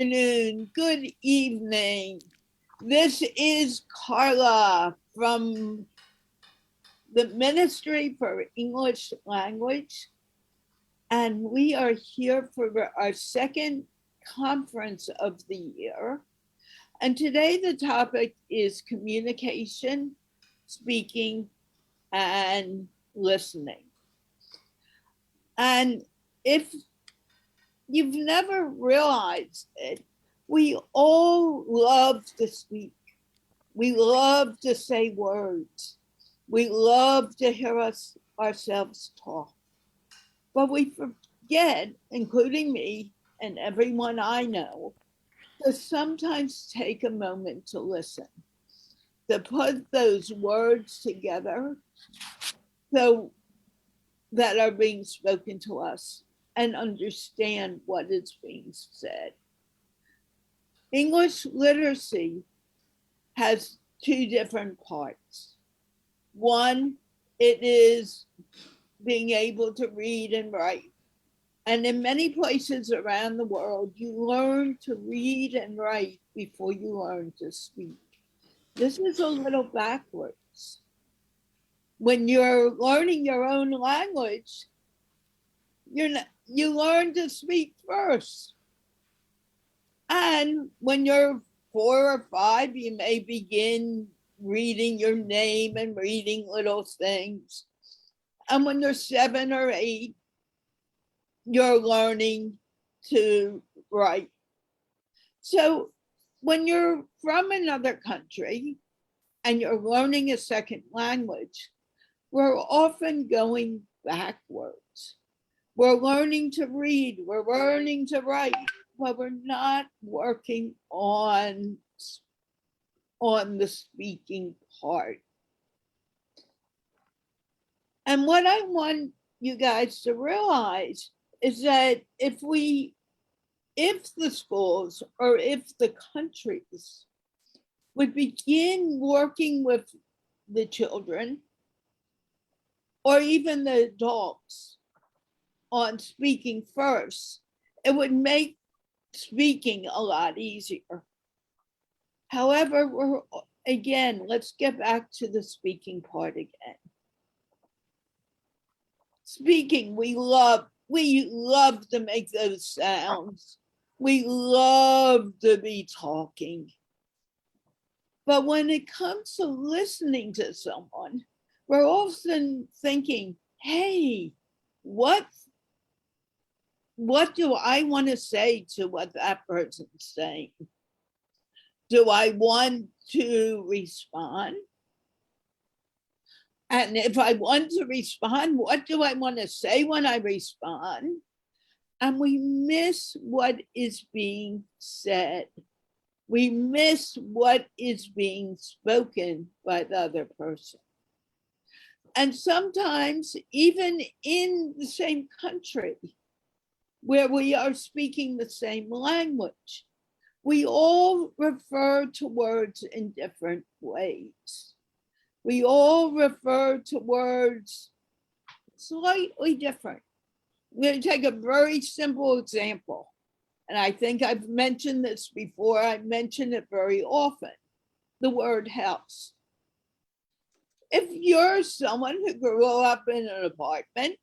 Afternoon, good evening. This is Carla from the Ministry for English Language, and we are here for our second conference of the year. And today the topic is communication, speaking, and listening. And if you've never realized it, we all love to speak. We love to say words. We love to hear ourselves talk. But we forget, including me and everyone I know, to sometimes take a moment to listen, to put those words together so that are being spoken to us and understand what is being said. English literacy has two different parts. One, it is being able to read and write. And in many places around the world, you learn to read and write before you learn to speak. This is a little backwards. When you're learning your own language, you learn to speak first. And when you're 4 or 5, you may begin reading your name and reading little things. And when you're 7 or 8, you're learning to write. So when you're from another country and you're learning a second language, we're often going backwards. We're learning to read, we're learning to write, but we're not working on the speaking part. And what I want you guys to realize is that if the schools or if the countries would begin working with the children or even the adults on speaking first, it would make speaking a lot easier. However, let's get back to the speaking part again. Speaking, we love to make those sounds. We love to be talking. But when it comes to listening to someone, we're often thinking, hey, what do I want to say to what that person's saying? Do I want to respond? And if I want to respond, what do I want to say when I respond? And we miss what is being said. We miss what is being spoken by the other person. And sometimes, even in the same country where we are speaking the same language, we all refer to words in different ways. We all refer to words slightly different. I'm going to take a very simple example. And I think I've mentioned this before. I mention it very often. The word house. If you're someone who grew up in an apartment,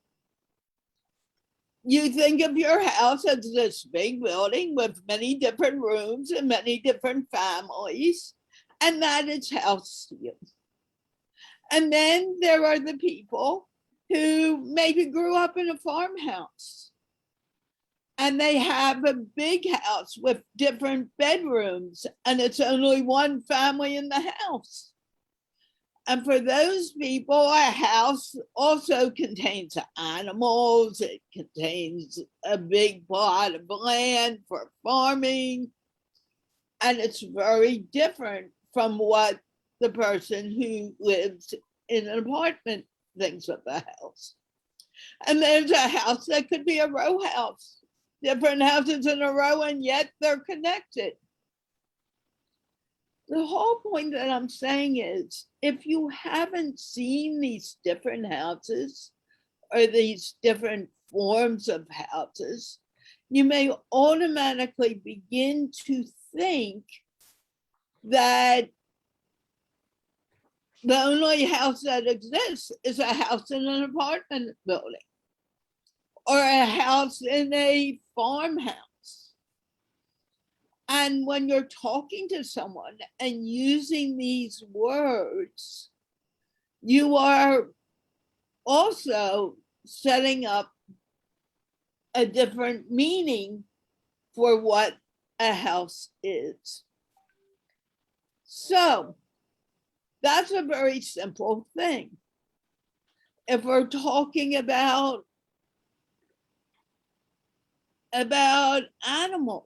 you think of your house as this big building with many different rooms and many different families, and that is house to you. And then there are the people who maybe grew up in a farmhouse and they have a big house with different bedrooms and it's only one family in the house. And for those people, a house also contains animals. It contains a big plot of land for farming. And it's very different from what the person who lives in an apartment thinks of the house. And there's a house that could be a row house, different houses in a row, and yet they're connected. The whole point that I'm saying is, if you haven't seen these different houses or these different forms of houses, you may automatically begin to think that the only house that exists is a house in an apartment building or a house in a farmhouse. And when you're talking to someone and using these words, you are also setting up a different meaning for what a house is. So that's a very simple thing. If we're talking about animals,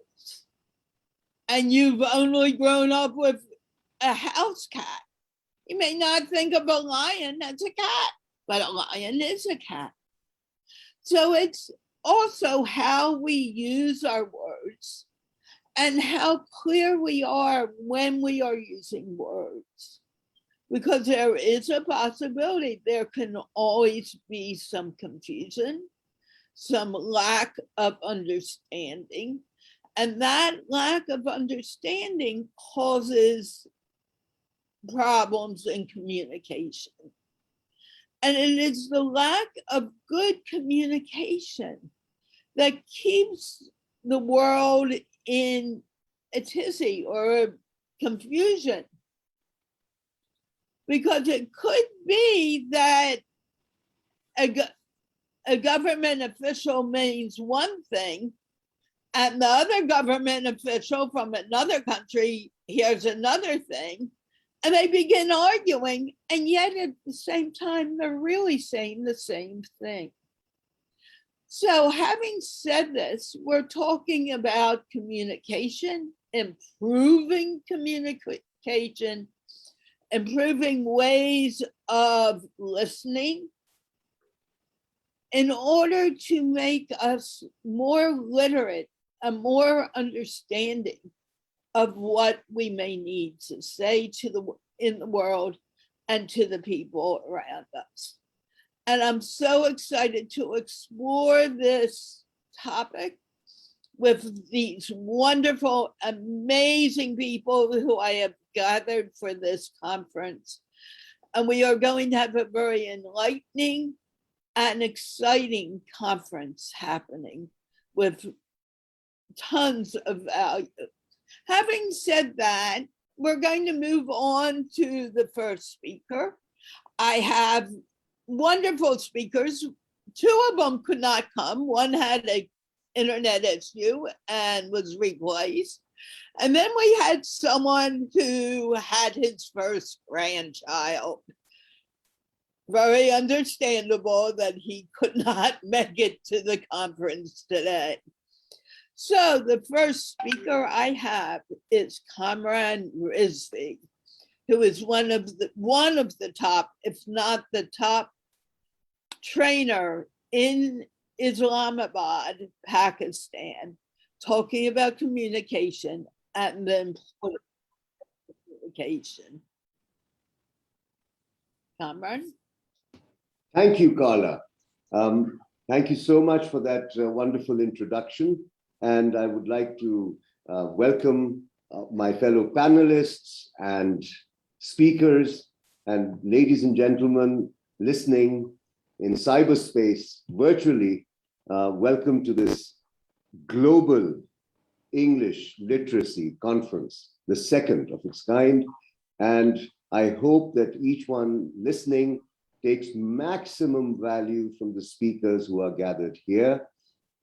and you've only grown up with a house cat, you may not think of a lion as a cat, but a lion is a cat. So it's also how we use our words and how clear we are when we are using words. Because there is a possibility there can always be some confusion, some lack of understanding, and that lack of understanding causes problems in communication. And it is the lack of good communication that keeps the world in a tizzy or confusion. Because it could be that a government official means one thing, and the other government official from another country hears another thing, and they begin arguing, and yet at the same time, they're really saying the same thing. So having said this, we're talking about communication, improving communication, improving ways of listening in order to make us more literate and more understanding of what we may need to say in the world and to the people around us. And I'm so excited to explore this topic with these wonderful, amazing people who I have gathered for this conference. And we are going to have a very enlightening and exciting conference happening with tons of value. Having said that, we're going to move on to the first speaker. I have wonderful speakers. Two of them could not come. One had an internet issue and was replaced. And then we had someone who had his first grandchild. Very understandable that he could not make it to the conference today. So the first speaker I have is Carla Riechman, who is one of the top, if not the top trainer in Islamabad, Pakistan, talking about communication and the importance of communication. Cameron? Thank you, Carla. Thank you so much for that wonderful introduction. And I would like to welcome my fellow panelists and speakers and ladies and gentlemen listening in cyberspace virtually. Welcome to this global English literacy conference, the second of its kind. And I hope that each one listening takes maximum value from the speakers who are gathered here.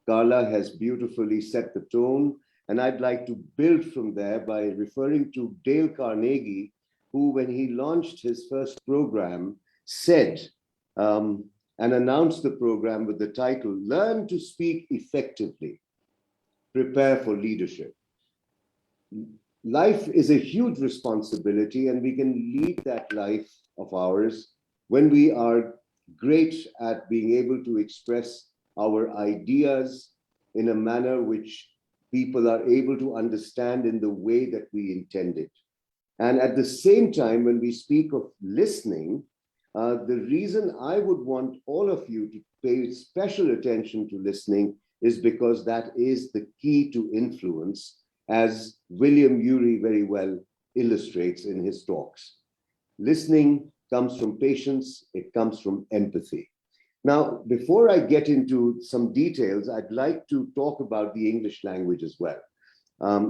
Carla has beautifully set the tone, and I'd like to build from there by referring to Dale Carnegie, who, when he launched his first program, said and announced the program with the title, "Learn to Speak Effectively, Prepare for Leadership." Life is a huge responsibility, and we can lead that life of ours when we are great at being able to express our ideas in a manner which people are able to understand in the way that we intended. And at the same time, when we speak of listening, the reason I would want all of you to pay special attention to listening is because that is the key to influence, as William Ury very well illustrates in his talks. Listening comes from patience, it comes from empathy. Now, before I get into some details, I'd like to talk about the English language as well.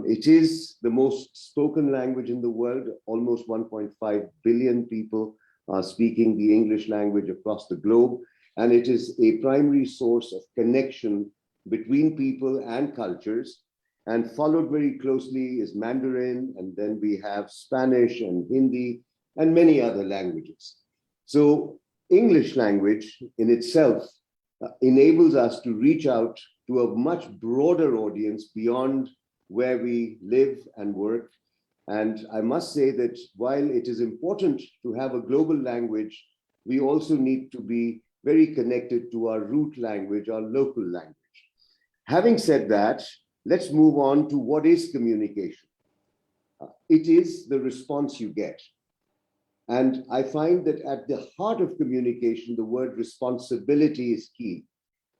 It is the most spoken language in the world. Almost 1.5 billion people are speaking the English language across the globe, and it is a primary source of connection between people and cultures. And followed very closely is Mandarin, and then we have Spanish and Hindi and many other languages. So English language in itself enables us to reach out to a much broader audience beyond where we live and work. And I must say that while it is important to have a global language, we also need to be very connected to our root language, our local language. Having said that, let's move on to what is communication. It is the response you get. And I find that at the heart of communication, the word responsibility is key.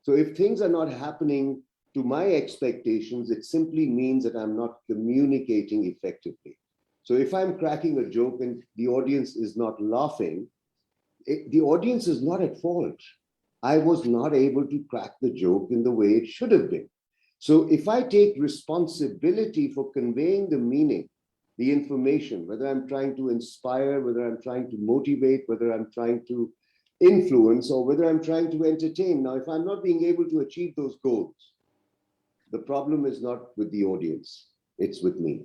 So if things are not happening to my expectations, it simply means that I'm not communicating effectively. So if I'm cracking a joke and the audience is not laughing, the audience is not at fault. I was not able to crack the joke in the way it should have been. So if I take responsibility for conveying the meaning, the information, whether I'm trying to inspire, whether I'm trying to motivate, whether I'm trying to influence, or whether I'm trying to entertain. Now, if I'm not being able to achieve those goals, the problem is not with the audience, it's with me.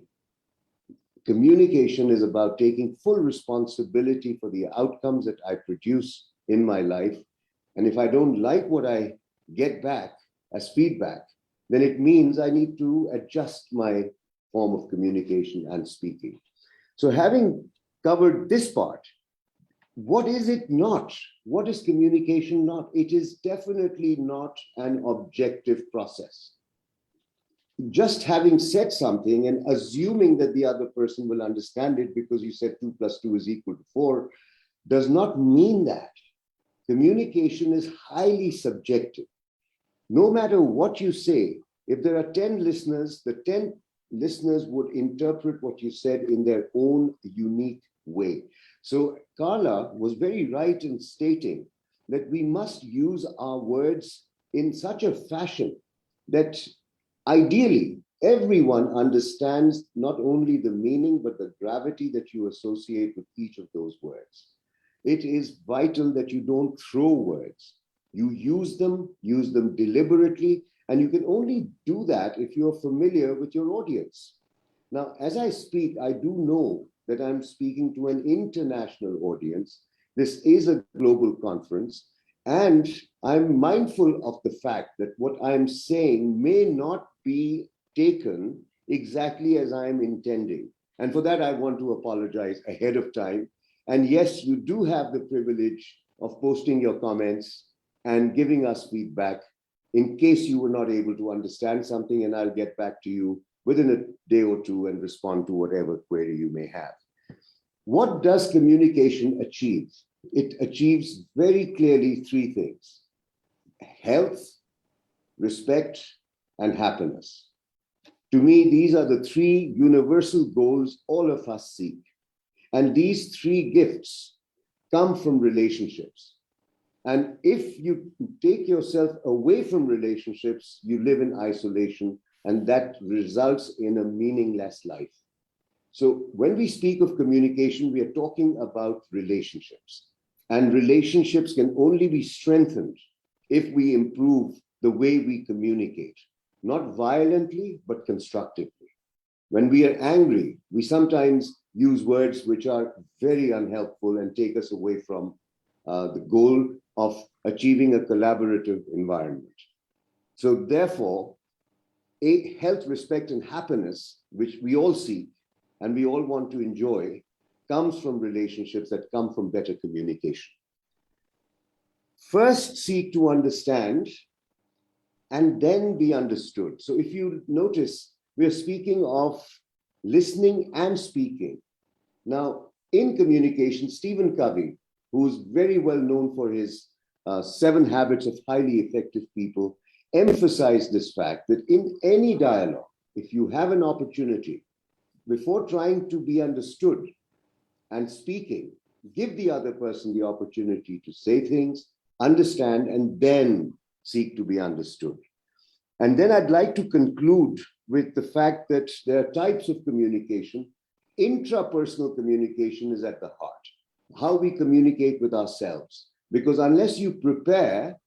Communication is about taking full responsibility for the outcomes that I produce in my life. And if I don't like what I get back as feedback, then it means I need to adjust my form of communication and speaking. So having covered this part, what is it not? What is communication not? It is definitely not an objective process. Just having said something and assuming that the other person will understand it because you said 2 + 2 = 4 does not mean that. Communication is highly subjective. No matter what you say, if there are 10 listeners, the 10 listeners would interpret what you said in their own unique way. So Carla was very right in stating that we must use our words in such a fashion that ideally everyone understands not only the meaning, but the gravity that you associate with each of those words. It is vital that you don't throw words. You use them deliberately, and you can only do that if you're familiar with your audience. Now, as I speak, I do know that I'm speaking to an international audience. This is a global conference, and I'm mindful of the fact that what I'm saying may not be taken exactly as I'm intending. And for that, I want to apologize ahead of time. And yes, you do have the privilege of posting your comments and giving us feedback in case you were not able to understand something, and I'll get back to you within a day or two and respond to whatever query you may have. What does communication achieve? It achieves very clearly 3 things: health, respect, and happiness. To me, these are the 3 universal goals all of us seek. And these 3 gifts come from relationships. And if you take yourself away from relationships, you live in isolation, and that results in a meaningless life. So when we speak of communication, we are talking about relationships. And relationships can only be strengthened if we improve the way we communicate, not violently, but constructively. When we are angry, we sometimes use words which are very unhelpful and take us away from the goal of achieving a collaborative environment. So therefore, health, respect, and happiness, which we all seek and we all want to enjoy, comes from relationships that come from better communication. First, seek to understand and then be understood. So if you notice, we're speaking of listening and speaking. Now, in communication, Stephen Covey, who's very well known for his 7 habits of highly effective people, emphasize this fact that in any dialogue, if you have an opportunity, before trying to be understood and speaking, give the other person the opportunity to say things, understand, and then seek to be understood. And then I'd like to conclude with the fact that there are types of communication. Intrapersonal communication is at the heart, how we communicate with ourselves. Because unless you prepare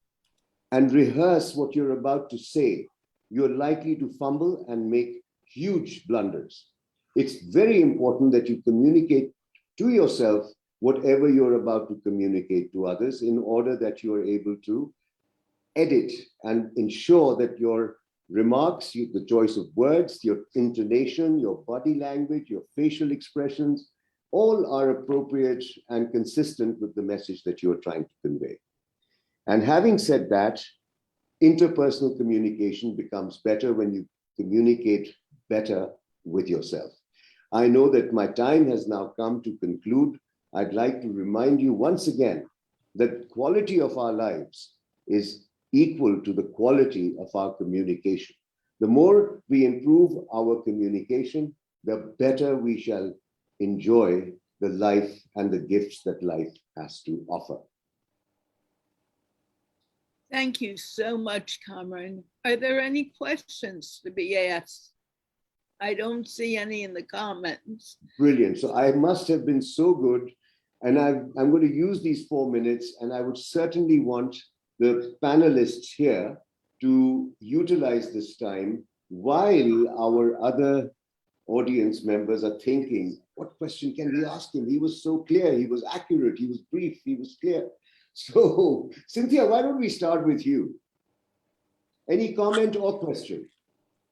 and rehearse what you're about to say, you're likely to fumble and make huge blunders. It's very important that you communicate to yourself whatever you're about to communicate to others in order that you are able to edit and ensure that your remarks, the choice of words, your intonation, your body language, your facial expressions, all are appropriate and consistent with the message that you're trying to convey. And having said that, interpersonal communication becomes better when you communicate better with yourself. I know that my time has now come to conclude. I'd like to remind you once again that the quality of our lives is equal to the quality of our communication. The more we improve our communication, the better we shall enjoy the life and the gifts that life has to offer. Thank you so much, Cameron. Are there any questions to be asked? I don't see any in the comments. Brilliant. So I must have been so good. And I'm going to use these 4 minutes, and I would certainly want the panelists here to utilize this time while our other audience members are thinking, what question can we ask him? He was so clear, he was accurate, he was brief, he was clear. So, Cynthia, why don't we start with you? Any comment or question?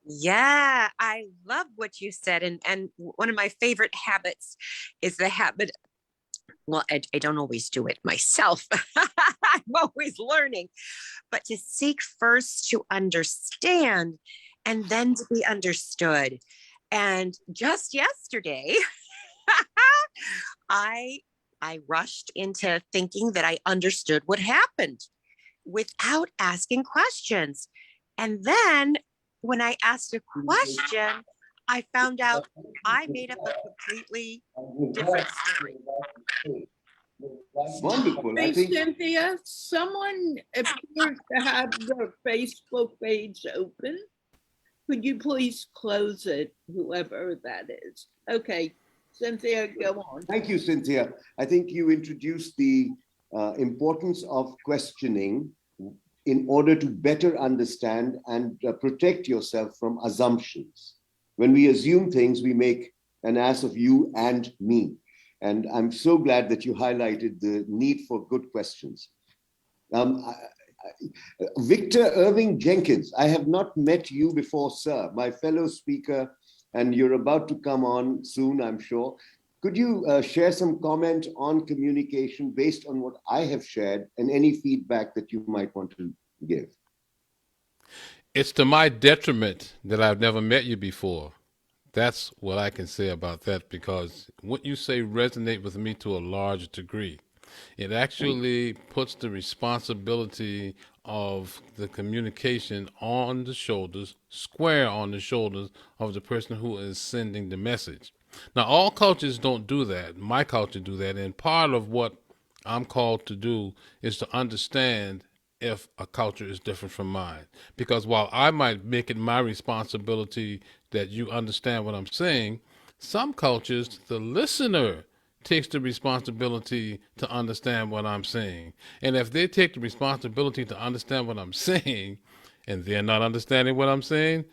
Yeah, I love what you said. And one of my favorite habits is the habit, well, I don't always do it myself. I'm always learning, but to seek first to understand and then to be understood. And just yesterday, I rushed into thinking that I understood what happened without asking questions. And then when I asked a question, I found out I made up a completely different story. Wonderful. Hey, I think Cynthia, someone appears to have their Facebook page open. Could you please close it, whoever that is? Okay, Cynthia, go on. Thank you, Cynthia. I think you introduced the importance of questioning in order to better understand and protect yourself from assumptions. When we assume things, we make an ass of you and me. And I'm so glad that you highlighted the need for good questions. Victor Irving Jenkins, I have not met you before, sir, my fellow speaker, and you're about to come on soon, I'm sure. Could you share some comment on communication based on what I have shared and any feedback that you might want to give? It's to my detriment that I've never met you before. That's what I can say about that, because what you say resonates with me to a large degree. It actually puts the responsibility of the communication on the shoulders, square on the shoulders of the person who is sending the message. Now, all cultures don't do that. My culture do that, and part of what I'm called to do is to understand if a culture is different from mine. Because while I might make it my responsibility that you understand what I'm saying, some cultures, the listener takes the responsibility to understand what I'm saying. And if they take the responsibility to understand what I'm saying, and they're not understanding what I'm saying,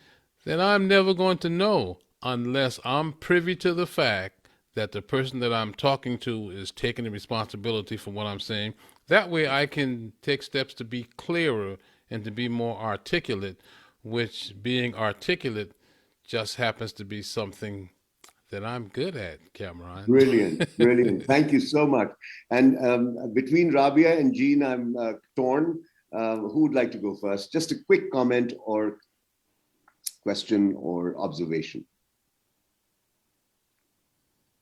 then I'm never going to know unless I'm privy to the fact that the person that I'm talking to is taking the responsibility for what I'm saying. That way I can take steps to be clearer and to be more articulate, which being articulate just happens to be something that I'm good at, Cameron. Brilliant, brilliant. Thank you so much. And between Rabia and Jean, I'm torn. Who would like to go first? Just a quick comment or question or observation.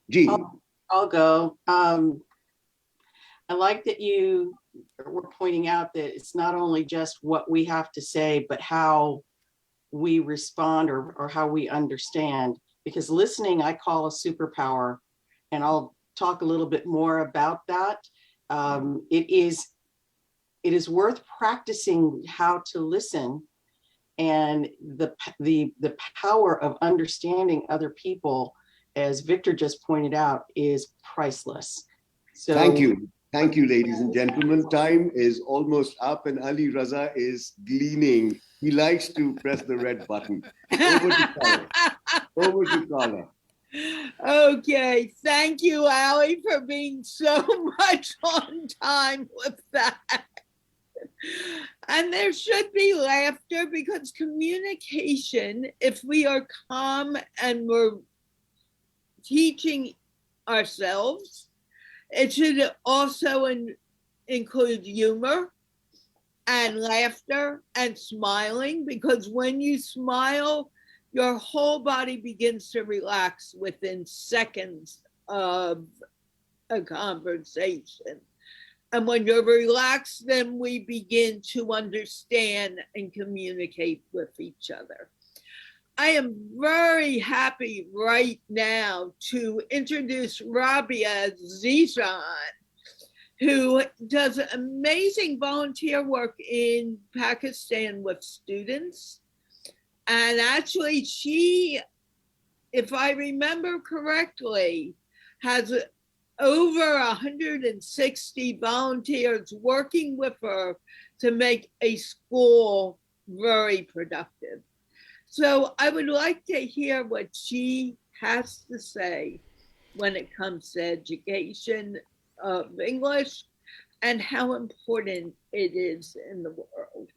Jean. I'll go. I like that you we're pointing out that it's not only just what we have to say, but how we respond or how we understand. Because listening, I call a superpower, and I'll talk a little bit more about that. It is worth practicing how to listen, and the power of understanding other people, as Victor just pointed out, is priceless. So thank you. Thank you, ladies and gentlemen. Time is almost up and Ali Raza is gleaning. He likes to press the red button. Over to Carla. Over to Carla. Okay, thank you, Ali, for being so much on time with that. And there should be laughter, because communication, if we are calm and we're teaching ourselves, it should also include humor and laughter and smiling, because when you smile, your whole body begins to relax within seconds of a conversation. And when you're relaxed, then we begin to understand and communicate with each other. I am very happy right now to introduce Rabia Zizan, who does amazing volunteer work in Pakistan with students. And actually, she, if I remember correctly, has over 160 volunteers working with her to make a school very productive. So I would like to hear what she has to say when it comes to education of English and how important it is in the world.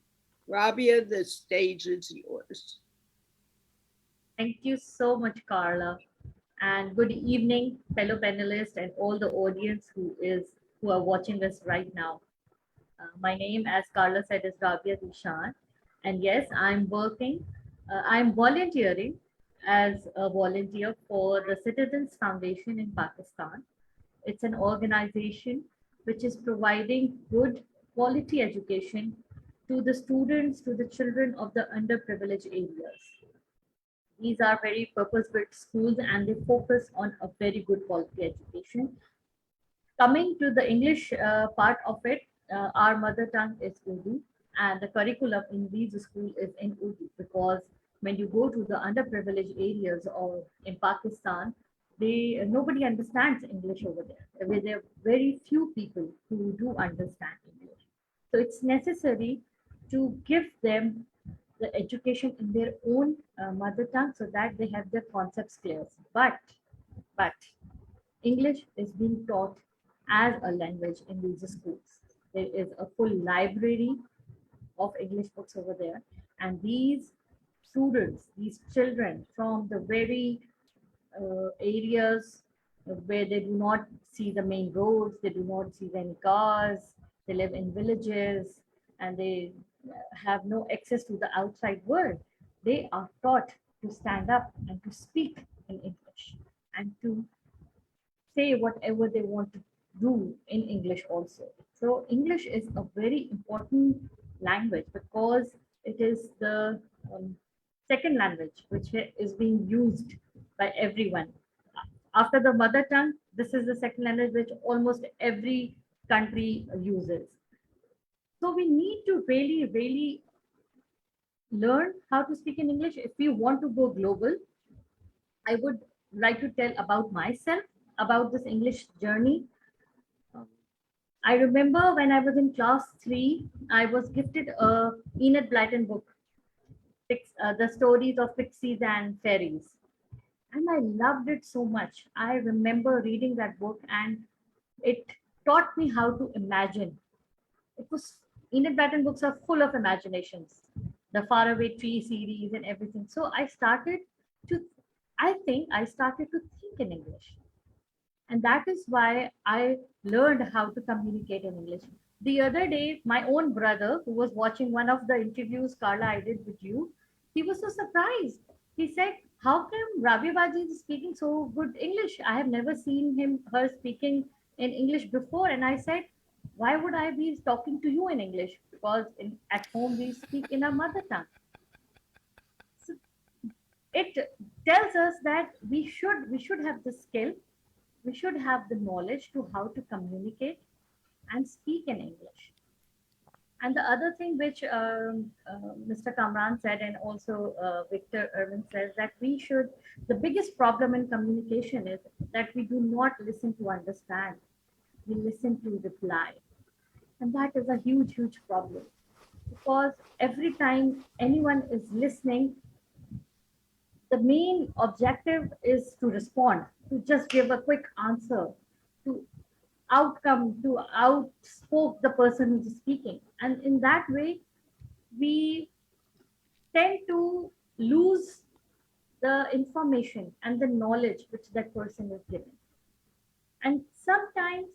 Rabia, the stage is yours. Thank you so much, Carla. And good evening, fellow panelists and all the audience who are watching us right now. My name, as Carla said, is Rabia Zizan. And yes, I'm volunteering as a volunteer for the Citizens Foundation in Pakistan. It's an organization which is providing good quality education to the students, to the children of the underprivileged areas. These are very purpose-built schools, and they focus on a very good quality education. Coming to the English part of it, our mother tongue is Urdu, and the curriculum in these schools is in Urdu, because when you go to the underprivileged areas or in Pakistan, nobody understands English over there. There are very few people who do understand English. So it's necessary to give them the education in their own mother tongue, so that they have their concepts clear. But English is being taught as a language in these schools. There is a full library of English books over there, and these students, these children from the very areas where they do not see the main roads, they do not see any cars, they live in villages, and they have no access to the outside world, they are taught to stand up and to speak in English and to say whatever they want to do in English also. So English is a very important language, because it is the second language which is being used by everyone. After the mother tongue, this is the second language which almost every country uses. So we need to really learn how to speak in English if we want to go global. I would like to tell about myself, about this English journey. I remember when I was in class 3, I was gifted a Enid Blyton book, The Stories of Pixies and Fairies. And I loved it so much. I remember reading that book, and it taught me how to imagine. Enid Blyton books are full of imaginations, the Faraway Tree series and everything. So I started to think in English. And that is why I learned how to communicate in English. The other day, my own brother, who was watching one of the interviews, Carla, I did with you, he was so surprised. He said, how come Rabia Baji is speaking so good English? I have never seen her speaking in English before. And I said, Why would I be talking to you in English? Because at home we speak in our mother tongue. So it tells us that we should have the skill, we should have the knowledge to how to communicate and speak in English. And the other thing which Mr. Kamran said, and also Victor Irwin says, that the biggest problem in communication is that we do not listen to understand, we listen to reply. And that is a huge, huge problem, because every time anyone is listening, the main objective is to respond, to just give a quick answer, to to outspoke the person who's speaking. And in that way, we tend to lose the information and the knowledge which that person is giving. And sometimes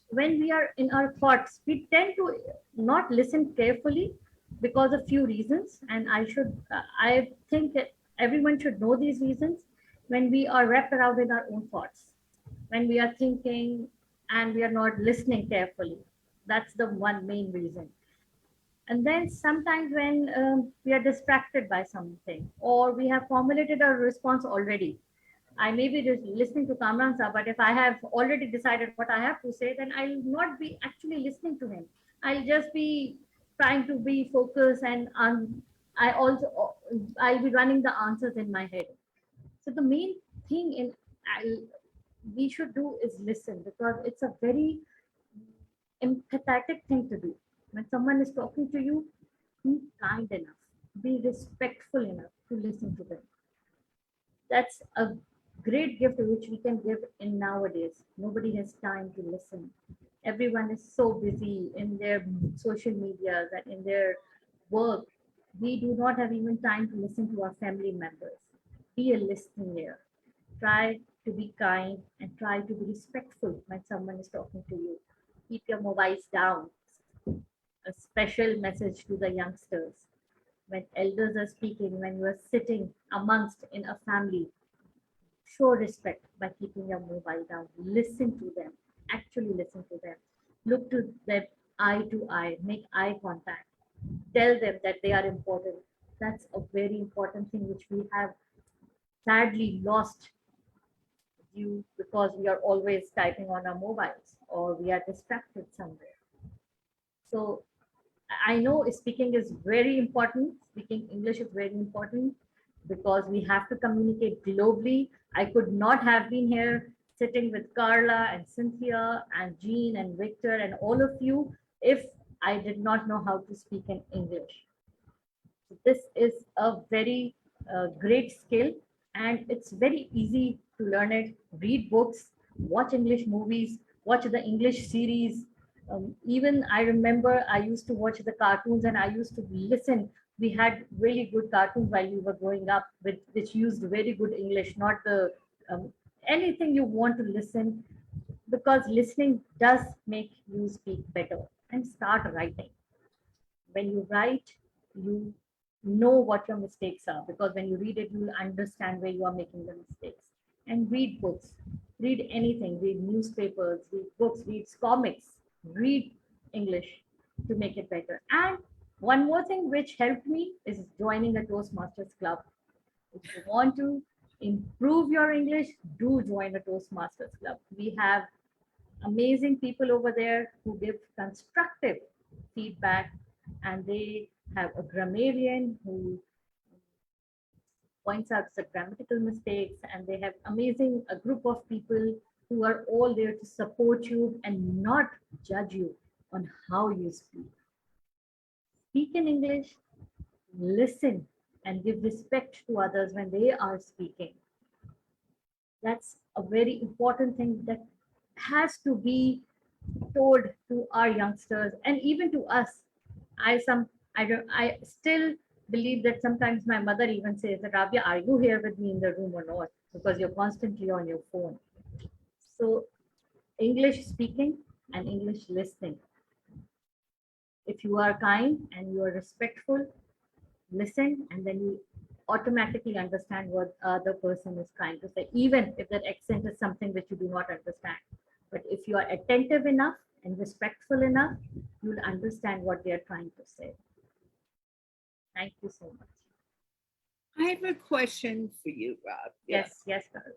when we are in our thoughts, we tend to not listen carefully because of few reasons. And I think that everyone should know these reasons. When we are wrapped around in our own thoughts, when we are thinking and we are not listening carefully, that's the one main reason. And then sometimes when we are distracted by something, or we have formulated a response already. I may be just listening to Kamran sir, but if I have already decided what I have to say, then I'll not be actually listening to him. I'll just be trying to be focused, and I'll be running the answers in my head. So the main thing I- we should do is listen, because it's a very empathetic thing to do. When someone is talking to you, be kind enough, be respectful enough to listen to them. That's a great gift which we can give in nowadays. Nobody has time to listen. Everyone is so busy in their social medias and in their work. We do not have even time to listen to our family members. Be a listening ear. Try to be kind and try to be respectful when someone is talking to you. Keep your mobiles down. A special message to the youngsters. When elders are speaking, when you are sitting amongst in a family, show respect by keeping your mobile down. Listen to them. Actually listen to them. Look to them eye to eye. Make eye contact. Tell them that they are important. That's a very important thing which we have sadly lost due because we are always typing on our mobiles or we are distracted somewhere. So I know speaking is very important. Speaking English is very important because we have to communicate globally. I could not have been here sitting with Carla and Cynthia and Jean and Victor and all of you if I did not know how to speak in English. So this is a very great skill, and it's very easy to learn it. Read books, watch English movies, watch the English series. Even I remember I used to watch the cartoons and I used to listen. We had really good cartoons while we were growing up, with which used very good English, not the anything you want to listen, because listening does make you speak better. And start writing. When you write, you know what your mistakes are, because when you read it, you will understand where you are making the mistakes. And read books, read anything, read newspapers, read books, read comics, read English to make it better. And one more thing which helped me is joining a Toastmasters Club. If you want to improve your English, do join a Toastmasters Club. We have amazing people over there who give constructive feedback, and they have a grammarian who points out the grammatical mistakes, and they have amazing a group of people who are all there to support you and not judge you on how you speak. Speak in English, listen, and give respect to others when they are speaking. That's a very important thing that has to be told to our youngsters and even to us. I still believe that sometimes my mother even says that, Rabia, are you here with me in the room or not? Because you're constantly on your phone. So English speaking and English listening. If you are kind and you are respectful, listen, and then you automatically understand what the other person is trying to say, even if that accent is something which you do not understand. But if you are attentive enough, and respectful enough, you'll understand what they are trying to say. Thank you so much. I have a question for you, Rob. Yes, yes, Carla.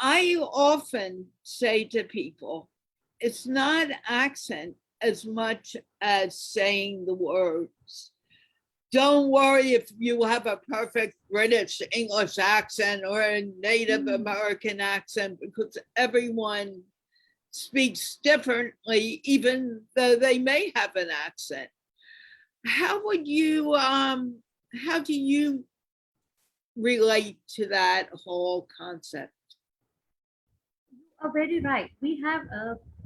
I often say to people, it's not accent as much as saying the words. Don't worry if you have a perfect British English accent or a Native American accent, because everyone speaks differently, even though they may have an accent. How would you, how do you relate to that whole concept? Oh, very right. We have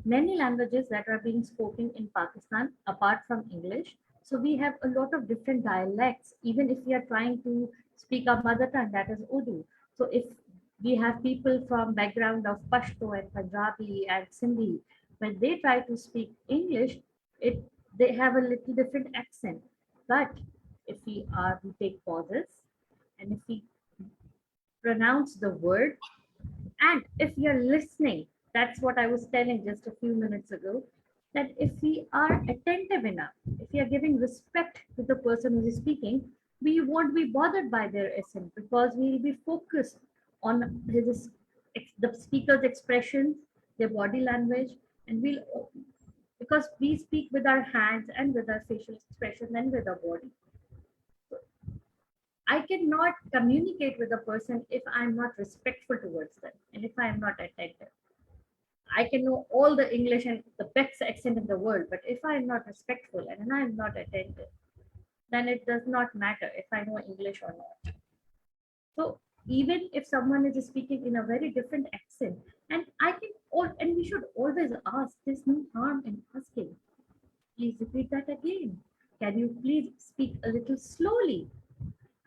many languages that are being spoken in Pakistan apart from English. So we have a lot of different dialects, even if we are trying to speak our mother tongue, that is Urdu. So if we have people from background of Pashto and Punjabi and Sindhi, when they try to speak English, it they have a little different accent. But if we take pauses and if we pronounce the word, and if you're listening, that's what I was telling just a few minutes ago, that if we are attentive enough, if we are giving respect to the person who is speaking, we won't be bothered by their accent because we'll be focused on the speaker's expressions, their body language, and because we speak with our hands and with our facial expression and with our body. I cannot communicate with a person if I'm not respectful towards them and if I'm not attentive. I can know all the English and the best accent in the world, but if I'm not respectful and I'm not attentive, then it does not matter if I know English or not. So even if someone is speaking in a very different accent, and and we should always ask, there's no harm in asking. Please repeat that again. Can you please speak a little slowly?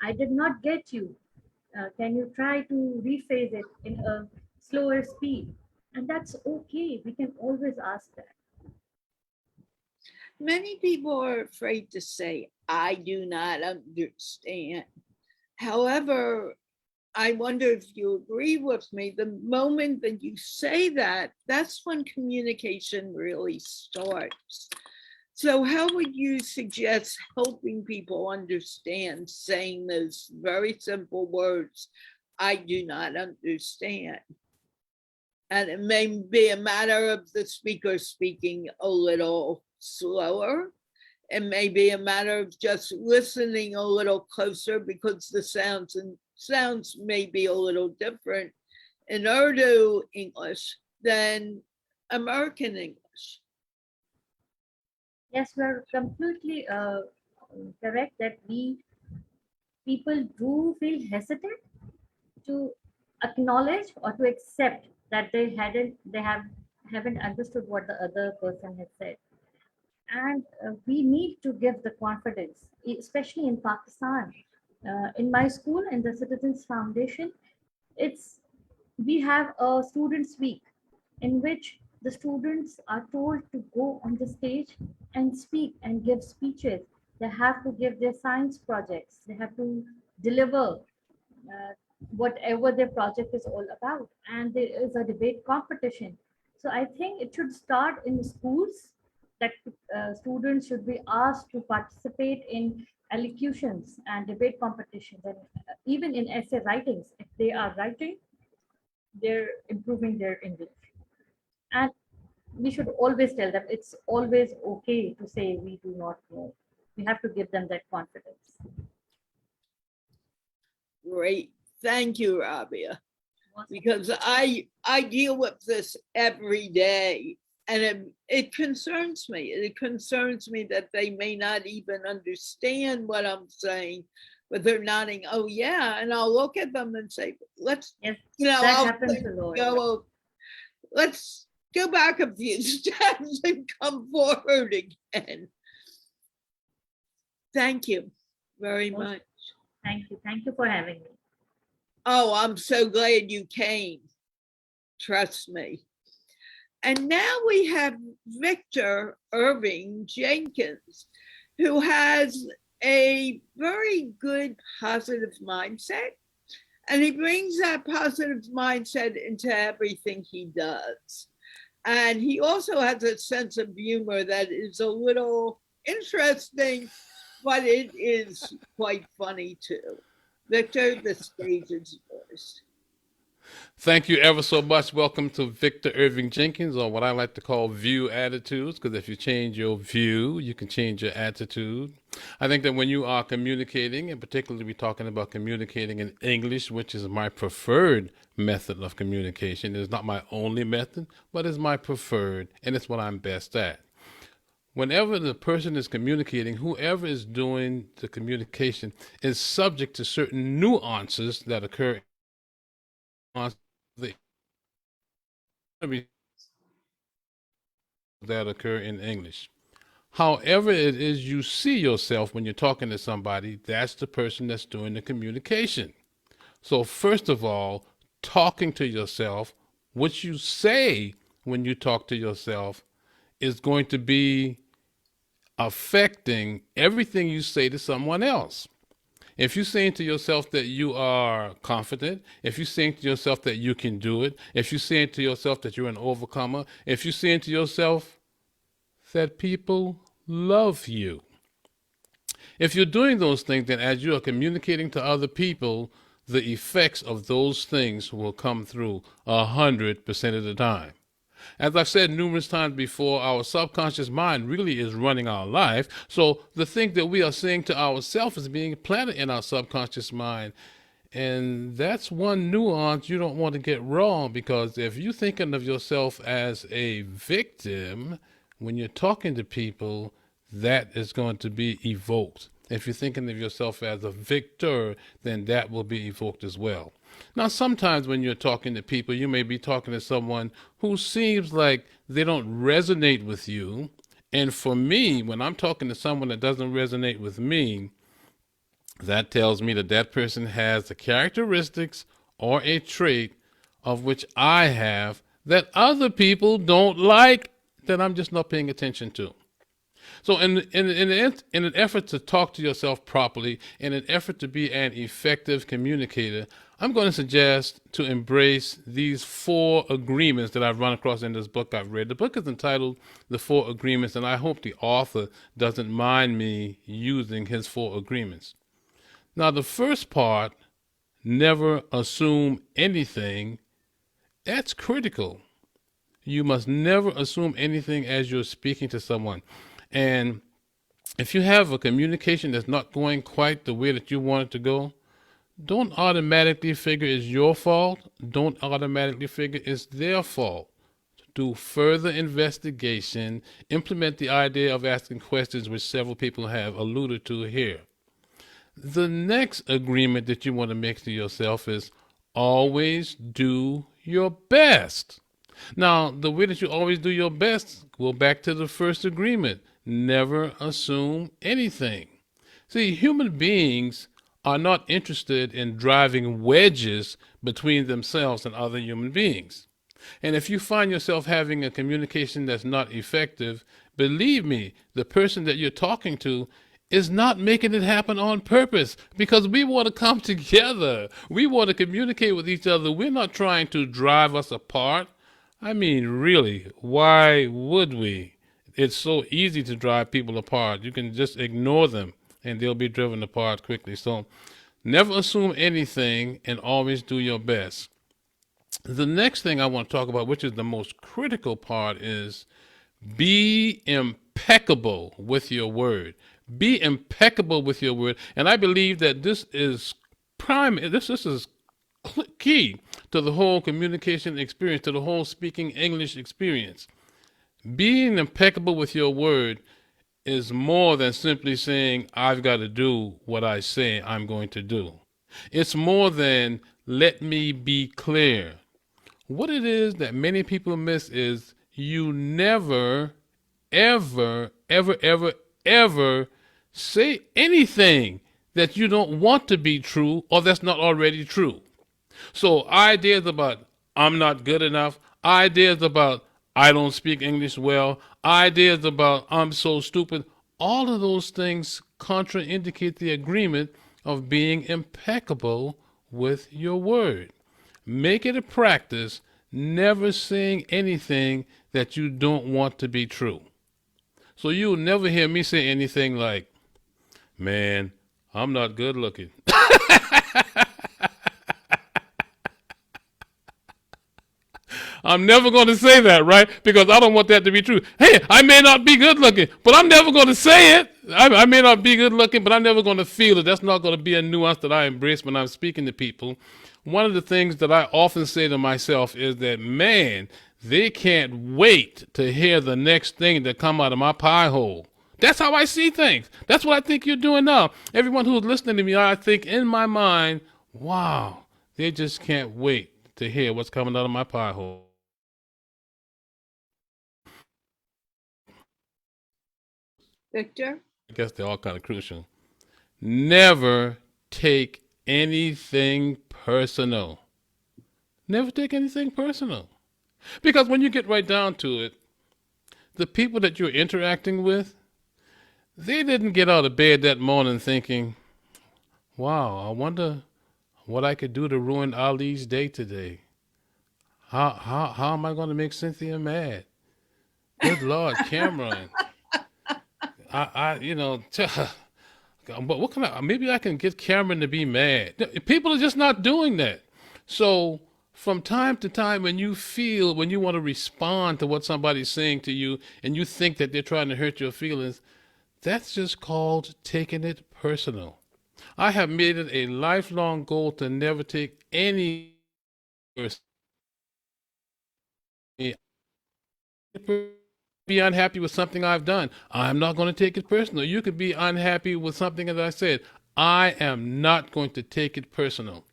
I did not get you. Can you try to rephrase it in a slower speed? And that's okay. We can always ask that. Many people are afraid to say, I do not understand. However, I wonder if you agree with me, the moment that you say that, that's when communication really starts. So how would you suggest helping people understand saying those very simple words, I do not understand? And it may be a matter of the speaker speaking a little slower. It may be a matter of just listening a little closer because the sounds may be a little different in Urdu English than American English. Yes, we're completely correct that people do feel hesitant to acknowledge or to accept that haven't understood what the other person has said. And we need to give the confidence, especially in Pakistan. In my school, in the Citizens Foundation, it's we have a students week in which the students are told to go on the stage and speak and give speeches. They have to give their science projects. They have to deliver whatever their project is all about. And there is a debate competition. So I think it should start in the schools, that students should be asked to participate in elocutions and debate competitions, and even in essay writings. If they are writing, they're improving their English. And we should always tell them it's always okay to say we do not know. We have to give them that confidence. Great. Thank you, Rabia. Because I deal with this every day, and it concerns me. It concerns me that they may not even understand what I'm saying, but they're nodding, oh yeah, and I'll look at them and say, let's, Yes, that I'll happens a lot. Let's go back a few steps and come forward again. Thank you very much. Thank you for having me. Oh, I'm so glad you came. Trust me. And now we have Victor Irving Jenkins, who has a very good positive mindset. And he brings that positive mindset into everything he does. And he also has a sense of humor that is a little interesting, but it is quite funny too. Victor, the stage is yours. Thank you ever so much. Welcome to Victor Irving Jenkins, or what I like to call View Attitudes, because if you change your view, you can change your attitude. I think that when you are communicating, and particularly we're talking about communicating in English, which is my preferred method of communication. It's not my only method, but it's my preferred, and it's what I'm best at. Whenever the person is communicating, whoever is doing the communication is subject to certain nuances that occur in English. However it is you see yourself when you're talking to somebody, that's the person that's doing the communication. So first of all, talking to yourself, what you say when you talk to yourself is going to be affecting everything you say to someone else. If you're saying to yourself that you are confident, if you're saying to yourself that you can do it, if you're saying to yourself that you're an overcomer, if you're saying to yourself that people love you, if you're doing those things, then as you are communicating to other people, the effects of those things will come through 100% of the time. As I've said numerous times before, our subconscious mind really is running our life. So the thing that we are saying to ourselves is being planted in our subconscious mind. And that's one nuance you don't want to get wrong, because if you're thinking of yourself as a victim, when you're talking to people, that is going to be evoked. If you're thinking of yourself as a victor, then that will be evoked as well. Now, sometimes when you're talking to people, you may be talking to someone who seems like they don't resonate with you. And for me, when I'm talking to someone that doesn't resonate with me, that tells me that that person has the characteristics or a trait of which I have that other people don't like, that I'm just not paying attention to. So in an effort to talk to yourself properly, in an effort to be an effective communicator, I'm going to suggest to embrace these 4 agreements that I've run across in this book I've read. The book is entitled The 4 Agreements, and I hope the author doesn't mind me using his 4 agreements. Now, the first part, never assume anything, that's critical. You must never assume anything as you're speaking to someone. And if you have a communication that's not going quite the way that you want it to go, don't automatically figure it's your fault. Don't automatically figure it's their fault. Do further investigation. Implement the idea of asking questions, which several people have alluded to here. The next agreement that you want to make to yourself is always do your best. Now, the way that you always do your best, go back to the first agreement. Never assume anything. See, human beings are not interested in driving wedges between themselves and other human beings. And if you find yourself having a communication that's not effective, believe me, the person that you're talking to is not making it happen on purpose, because we want to come together. We want to communicate with each other. We're not trying to drive us apart. I mean, really, why would we? It's so easy to drive people apart. You can just ignore them and they'll be driven apart quickly. So never assume anything and always do your best. The next thing I want to talk about, which is the most critical part, is be impeccable with your word. Be impeccable with your word. And I believe that this is key to the whole communication experience, to the whole speaking English experience. Being impeccable with your word is more than simply saying, I've got to do what I say I'm going to do. It's more than, let me be clear. What it is that many people miss is you never, ever, ever, ever, ever say anything that you don't want to be true or that's not already true. So ideas about I'm not good enough, ideas about I don't speak English well, ideas about I'm so stupid, all of those things contraindicate the agreement of being impeccable with your word. Make it a practice never saying anything that you don't want to be true. So you'll never hear me say anything like, man, I'm not good looking. I'm never going to say that, right? Because I don't want that to be true. Hey, I may not be good looking, but I'm never going to say it. I may not be good looking, but I'm never going to feel it. That's not going to be a nuance that I embrace when I'm speaking to people. One of the things that I often say to myself is that, man, they can't wait to hear the next thing that come out of my pie hole. That's how I see things. That's what I think you're doing now. Everyone who's listening to me, I think in my mind, wow, they just can't wait to hear what's coming out of my pie hole. Victor? I guess they're all kind of crucial. Never take anything personal. Never take anything personal. Because when you get right down to it, the people that you're interacting with, they didn't get out of bed that morning thinking, wow, I wonder what I could do to ruin Ali's day today. How am I going to make Cynthia mad? Good Lord, Cameron. But what can maybe I can get Cameron to be mad. People are just not doing that. So from time to time, when you want to respond to what somebody's saying to you and you think that they're trying to hurt your feelings, that's just called taking it personal. I have made it a lifelong goal to never take any person be unhappy with something I've done. I'm not going to take it personal. You could be unhappy with something that I said. I am not going to take it personal.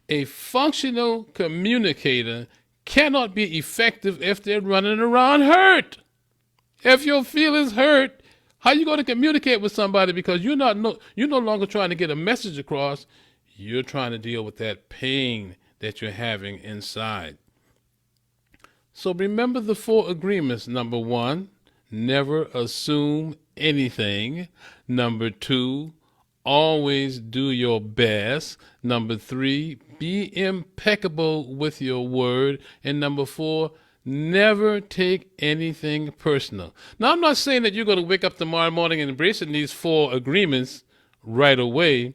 A functional communicator cannot be effective if they're running around hurt. If your feelings hurt, how are you going to communicate with somebody? Because you're no longer trying to get a message across. You're trying to deal with that pain that you're having inside. So remember the 4 agreements. Number 1, never assume anything. Number 2, always do your best. Number 3, be impeccable with your word. And number 4, never take anything personal. Now, I'm not saying that you're going to wake up tomorrow morning and embracing these 4 agreements right away,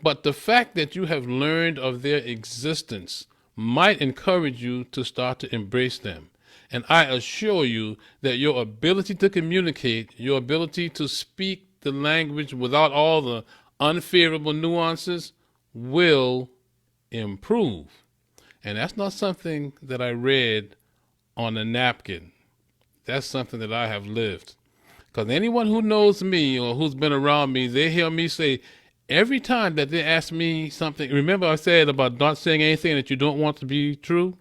but the fact that you have learned of their existence might encourage you to start to embrace them. And I assure you that your ability to communicate, your ability to speak the language without all the unfavorable nuances will improve. And that's not something that I read on a napkin. That's something that I have lived. Because anyone who knows me or who's been around me, they hear me say, every time that they ask me something, remember I said about not saying anything that you don't want to be true?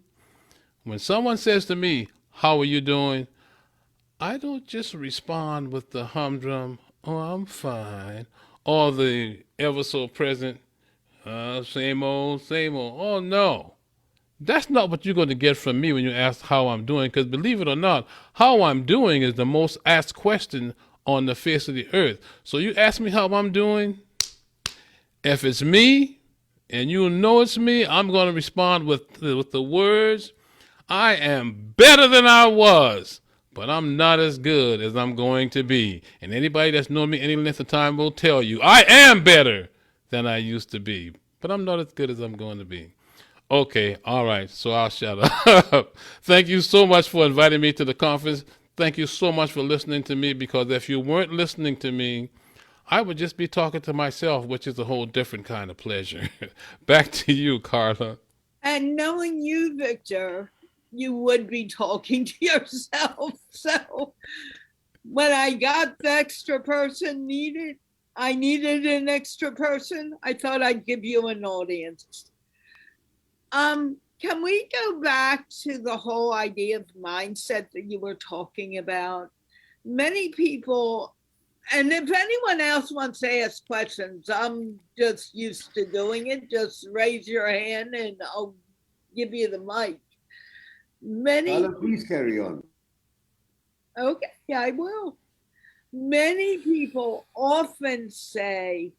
When someone says to me, how are you doing? I don't just respond with the humdrum, oh, I'm fine, or the ever so present, same old, same old. Oh, no. That's not what you're going to get from me when you ask how I'm doing, because believe it or not, how I'm doing is the most asked question on the face of the earth. So you ask me how I'm doing, if it's me, and you know it's me, I'm going to respond with the words, I am better than I was, but I'm not as good as I'm going to be. And anybody that's known me any length of time will tell you, I am better than I used to be, but I'm not as good as I'm going to be. Okay, all right, so I'll shut up. Thank you so much for inviting me to the conference. Thank you so much for listening to me, because if you weren't listening to me, I would just be talking to myself, which is a whole different kind of pleasure. Back to you, Carla. And knowing you, Victor, you would be talking to yourself. So when I got the extra person I needed an extra person, I thought I'd give you an audience. Can we go back to the whole idea of mindset that you were talking about? Many people, and if anyone else wants to ask questions, I'm just used to doing it. Just raise your hand and I'll give you the mic. Please carry on. Okay, I will. Many people often say,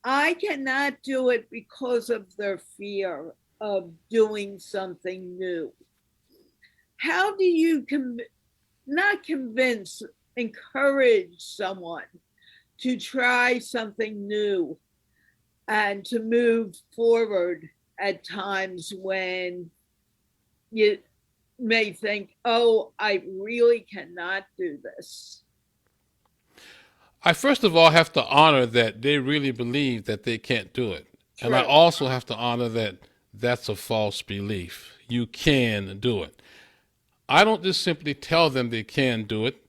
I cannot do it because of their fear of doing something new. how do you not convince, encourage someone to try something new and to move forward at times when you may think, oh, I really cannot do this? I first of all have to honor that they really believe that they can't do it. True. And I also have to honor that that's a false belief. You can do it. I don't just simply tell them they can do it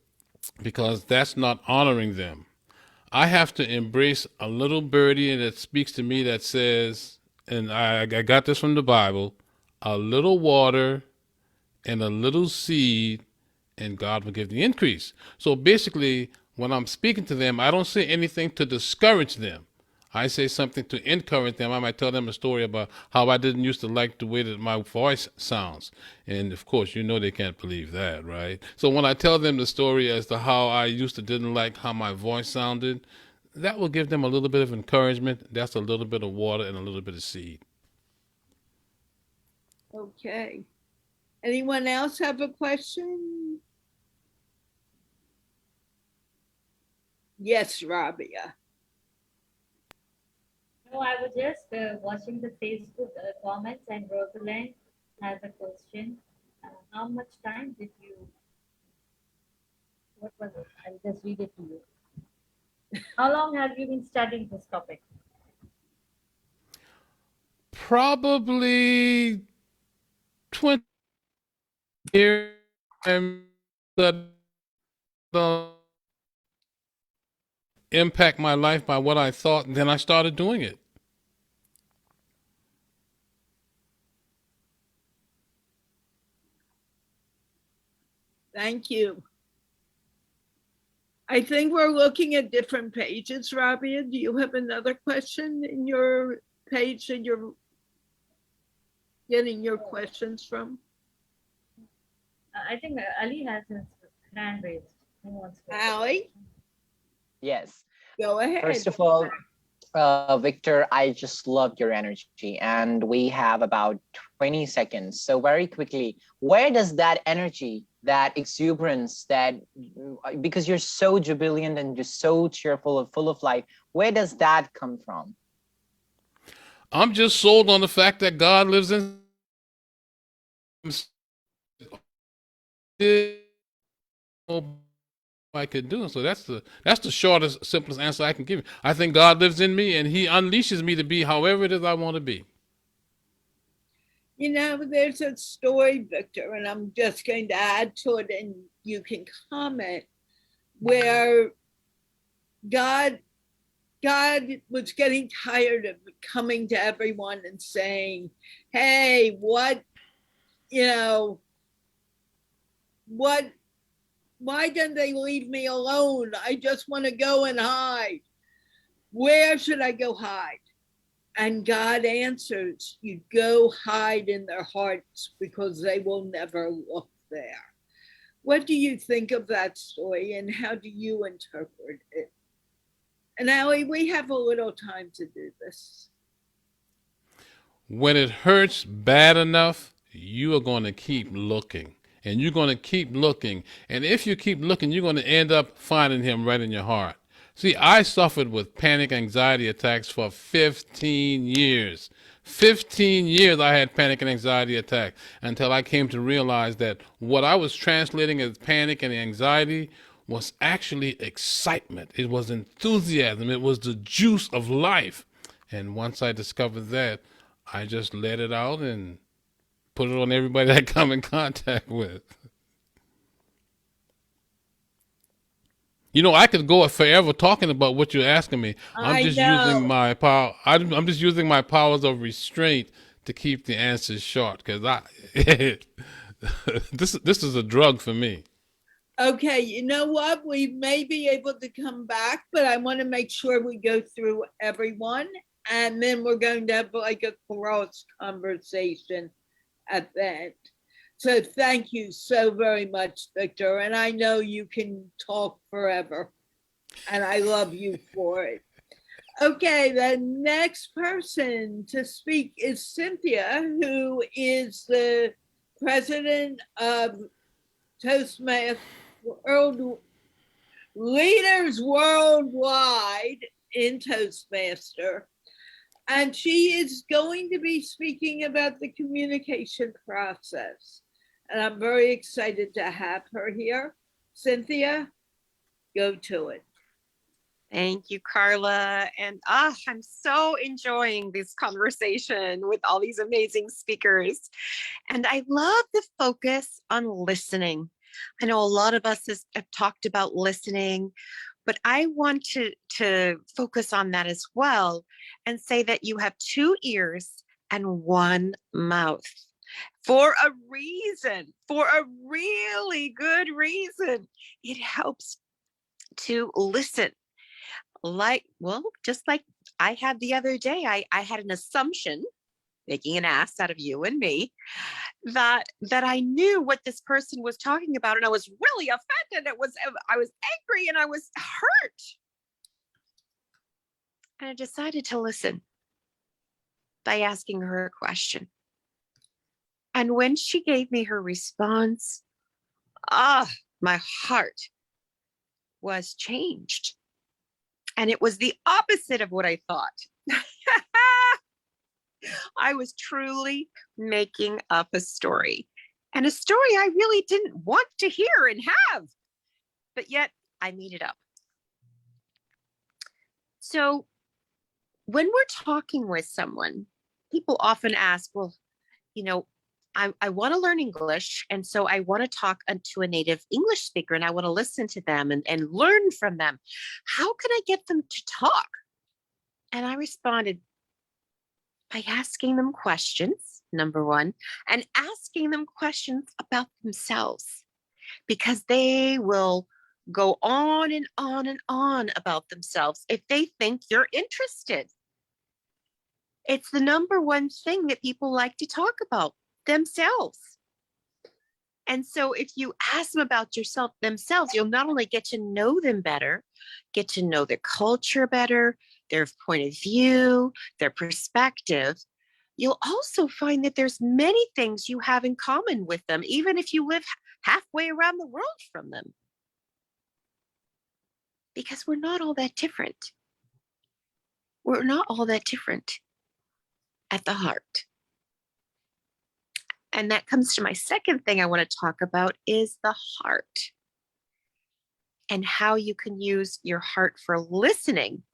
because that's not honoring them. I have to embrace a little birdie that speaks to me that says, and I got this from the Bible, a little water and a little seed, and God will give the increase. So basically, when I'm speaking to them, I don't say anything to discourage them. I say something to encourage them. I might tell them a story about how I didn't used to like the way that my voice sounds. And of course, you know they can't believe that, right? So when I tell them the story as to how I used to didn't like how my voice sounded, that will give them a little bit of encouragement. That's a little bit of water and a little bit of seed. Okay. Anyone else have a question? Yes, Rabia. No, I was just watching the Facebook comments, and Rosalind has a question. How much time did you? What was it? I'll just read it to you. How long have you been studying this topic? Probably 20 years. Impact my life by what I thought, and then I started doing it. Thank you. I think we're looking at different pages, Rabia. Do you have another question in your page that you're getting your questions from? I think Ali has his hand raised. Who wants to? Ali, Yes. go ahead. First of all, Victor, I just loved your energy, and we have about 20 seconds. So very quickly, where does that energy, that exuberance, that because you're so jubilant and just so cheerful and full of life, where does that come from? I'm just sold on the fact that God lives in. I could do. So that's the shortest, simplest answer I can give you. I think God lives in me, and He unleashes me to be however it is I want to be. You know, there's a story, Victor, and I'm just going to add to it, and you can comment, where God was getting tired of coming to everyone and saying, hey, why don't they leave me alone? I just want to go and hide. Where should I go hide? And God answers, you go hide in their hearts because they will never look there. What do you think of that story, and how do you interpret it? And Ali, we have a little time to do this. When it hurts bad enough, you are going to keep looking. And you're going to keep looking. And if you keep looking, you're going to end up finding Him right in your heart. See, I suffered with panic anxiety attacks for 15 years. 15 years I had panic and anxiety attacks until I came to realize that what I was translating as panic and anxiety was actually excitement. It was enthusiasm. It was the juice of life. And once I discovered that, I just let it out and put it on everybody that I come in contact with. You know, I could go forever talking about what you're asking me. I'm just using my power. I'm just using my powers of restraint to keep the answers short, because this is a drug for me. Okay, you know what? We may be able to come back, but I want to make sure we go through everyone, and then we're going to have like a cross conversation at the end. So thank you so very much, Victor. And I know you can talk forever, and I love you for it. Okay, the next person to speak is Cynthia, who is the president of Toastmasters World Leaders Worldwide in Toastmaster. And she is going to be speaking about the communication process. And I'm very excited to have her here. Cynthia, go to it. Thank you, Carla. And I'm so enjoying this conversation with all these amazing speakers. And I love the focus on listening. I know a lot of us have talked about listening, but I want to focus on that as well and say that you have 2 ears and 1 mouth for a reason, for a really good reason. It helps to listen. Just like I had the other day, I had an assumption, making an ass out of you and me, that I knew what this person was talking about, and I was really offended. I was angry and I was hurt. And I decided to listen by asking her a question. And when she gave me her response, my heart was changed. And it was the opposite of what I thought. I was truly making up a story, and a story I really didn't want to hear and have, but yet I made it up. So when we're talking with someone, people often ask, well, I want to learn English. And so I want to talk to a native English speaker, and I want to listen to them and learn from them. How can I get them to talk? And I responded by asking them questions, number 1, and asking them questions about themselves, because they will go on and on and on about themselves if they think you're interested. It's the number 1 thing that people like to talk about, themselves. And so if you ask them about themselves, you'll not only get to know them better, get to know their culture better, their point of view, their perspective. You'll also find that there's many things you have in common with them, even if you live halfway around the world from them. Because we're not all that different. We're not all that different at the heart. And that comes to my second thing I want to talk about is the heart, and how you can use your heart for listening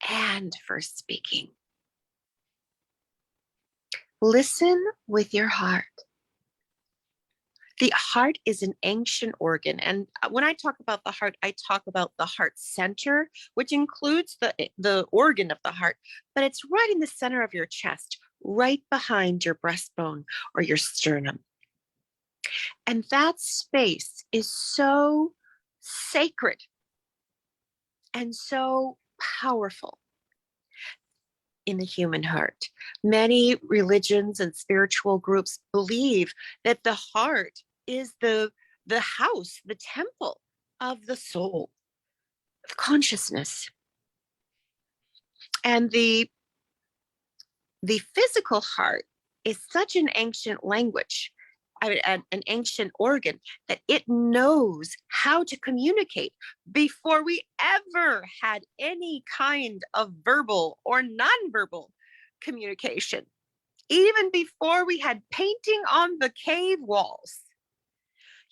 and for speaking. Listen with your heart. The heart is an ancient organ. And when I talk about the heart, I talk about the heart center, which includes the organ of the heart, but it's right in the center of your chest, right behind your breastbone or your sternum. And that space is so sacred and so powerful in the human heart. Many religions and spiritual groups believe that the heart is the house, the temple of the soul, of consciousness. And the physical heart is such an ancient language, an ancient organ, that it knows how to communicate before we ever had any kind of verbal or nonverbal communication. Even before we had painting on the cave walls,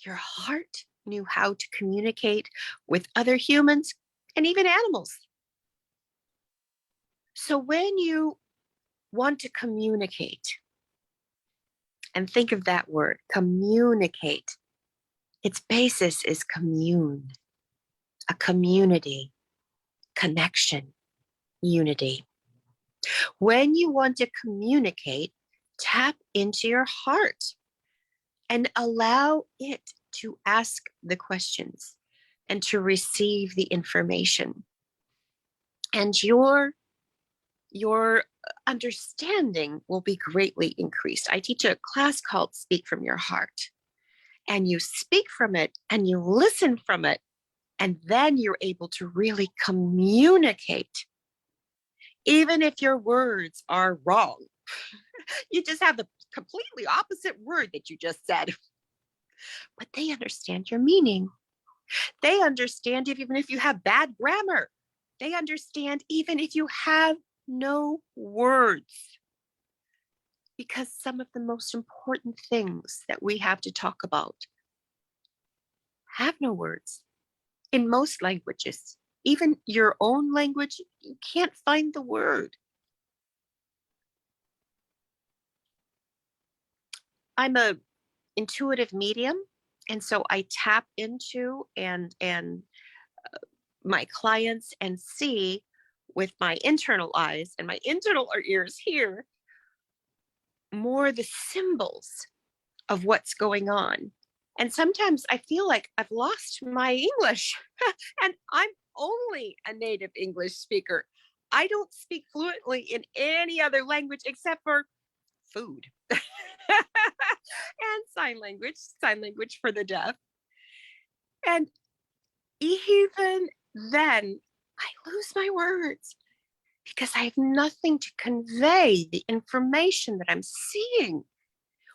your heart knew how to communicate with other humans and even animals. So when you want to communicate, and think of that word, communicate. Its basis is commune, a community, connection, unity. When you want to communicate, tap into your heart and allow it to ask the questions and to receive the information. And your understanding will be greatly increased. I teach a class called Speak from Your Heart, and you speak from it and you listen from it, and then you're able to really communicate, even if your words are wrong. You just have the completely opposite word that you just said. But they understand your meaning. They understand even if you have bad grammar. They understand even if you have no words. Because some of the most important things that we have to talk about have no words. In most languages, even your own language, you can't find the word. I'm a intuitive medium, and so I tap into and my clients and see with my internal eyes, and my internal ears hear more the symbols of what's going on. And sometimes I feel like I've lost my English and I'm only a native English speaker. I don't speak fluently in any other language except for food and sign language for the deaf. And even then, I lose my words because I have nothing to convey the information that I'm seeing,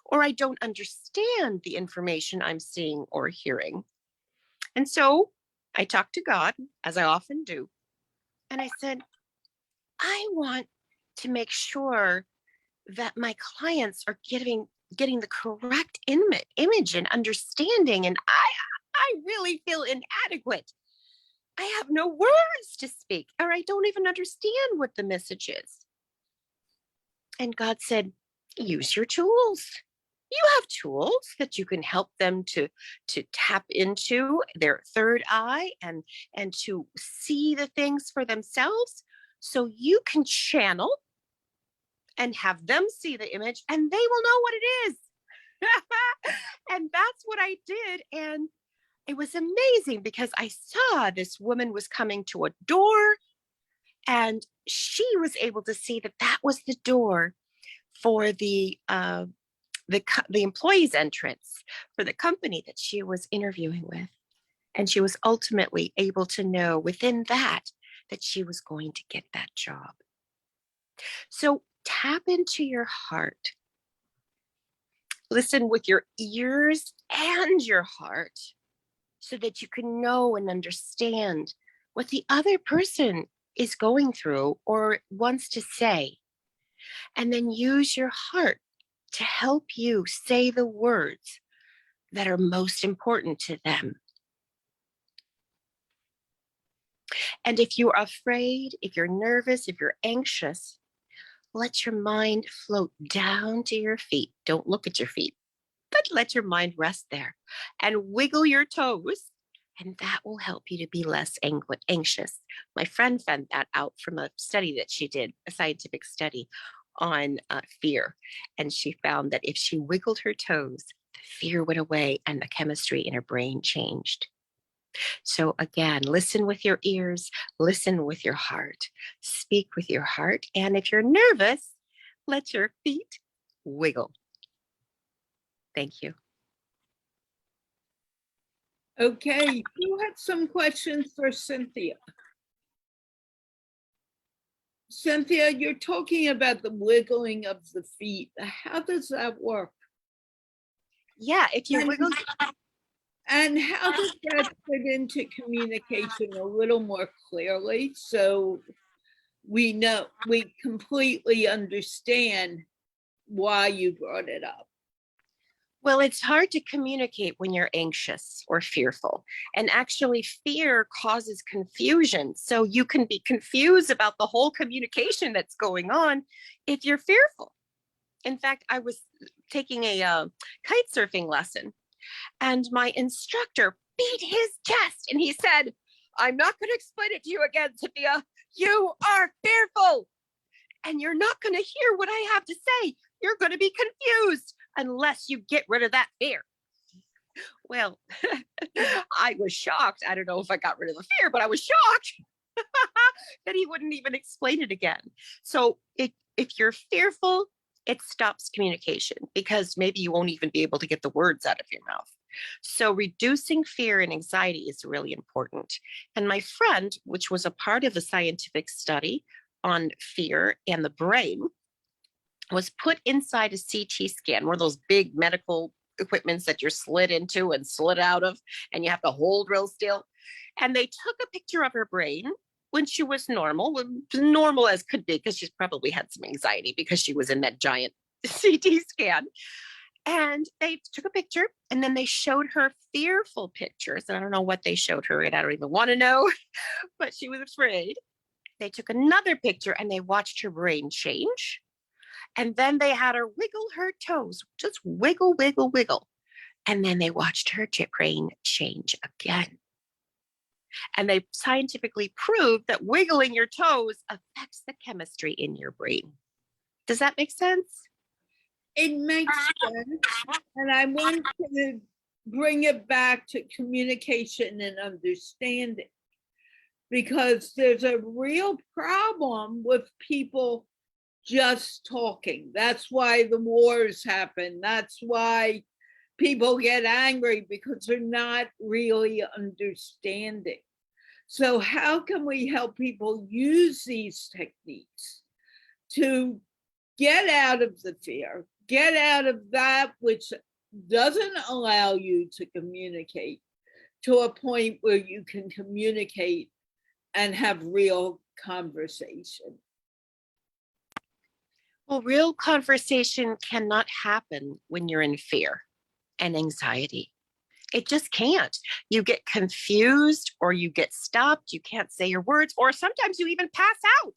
or I don't understand the information I'm seeing or hearing. And so I talked to God, as I often do, and I said, I want to make sure that my clients are getting the correct image and understanding, and I really feel inadequate. I have no words to speak, or I don't even understand what the message is. And God said, use your tools. You have tools that you can help them to tap into their third eye and to see the things for themselves, so you can channel and have them see the image and they will know what it is. And that's what I did. And it was amazing because I saw this woman was coming to a door, and she was able to see that that was the door for the employee's entrance for the company that she was interviewing with. And she was ultimately able to know within that she was going to get that job. So tap into your heart. Listen with your ears and your heart so that you can know and understand what the other person is going through or wants to say. And then use your heart to help you say the words that are most important to them. And if you're afraid, if you're nervous, if you're anxious, let your mind float down to your feet. Don't look at your feet, but let your mind rest there and wiggle your toes. And that will help you to be less anxious. My friend found that out from a study that she did, a scientific study on fear. And she found that if she wiggled her toes, the fear went away and the chemistry in her brain changed. So again, listen with your ears, listen with your heart, speak with your heart. And if you're nervous, let your feet wiggle. Thank you. Okay, you had some questions for Cynthia. Cynthia, you're talking about the wiggling of the feet. How does that work? Yeah, if you wiggle. And how does that fit into communication a little more clearly so we know, we completely understand why you brought it up? Well, it's hard to communicate when you're anxious or fearful. And actually, fear causes confusion. So you can be confused about the whole communication that's going on if you're fearful. In fact, I was taking a kite surfing lesson, and my instructor beat his chest and he said, I'm not going to explain it to you again, Cynthia. You are fearful and you're not going to hear what I have to say. You're going to be confused unless you get rid of that fear. Well, I was shocked. I don't know if I got rid of the fear, but I was shocked that he wouldn't even explain it again. So if you're fearful, it stops communication because maybe you won't even be able to get the words out of your mouth. So reducing fear and anxiety is really important. And my friend, which was a part of a scientific study on fear and the brain, was put inside a CT scan, one of those big medical equipments that you're slid into and slid out of, and you have to hold real still. And they took a picture of her brain when she was normal as could be, because she's probably had some anxiety because she was in that giant CT scan. And they took a picture, and then they showed her fearful pictures. And I don't know what they showed her, and I don't even want to know, but she was afraid. They took another picture, and they watched her brain change. And then they had her wiggle her toes, just wiggle, wiggle, wiggle. And then they watched her brain change again. And they scientifically proved that wiggling your toes affects the chemistry in your brain. Does that make sense? It makes sense. And I want to bring it back to communication and understanding, because there's a real problem with people just talking. That's why the wars happen. That's why people get angry, because they're not really understanding. So how can we help people use these techniques to get out of the fear, get out of that which doesn't allow you to communicate, to a point where you can communicate and have real conversation? Well, real conversation cannot happen when you're in fear and anxiety. It just can't. You get confused, or you get stopped. You can't say your words, or sometimes you even pass out.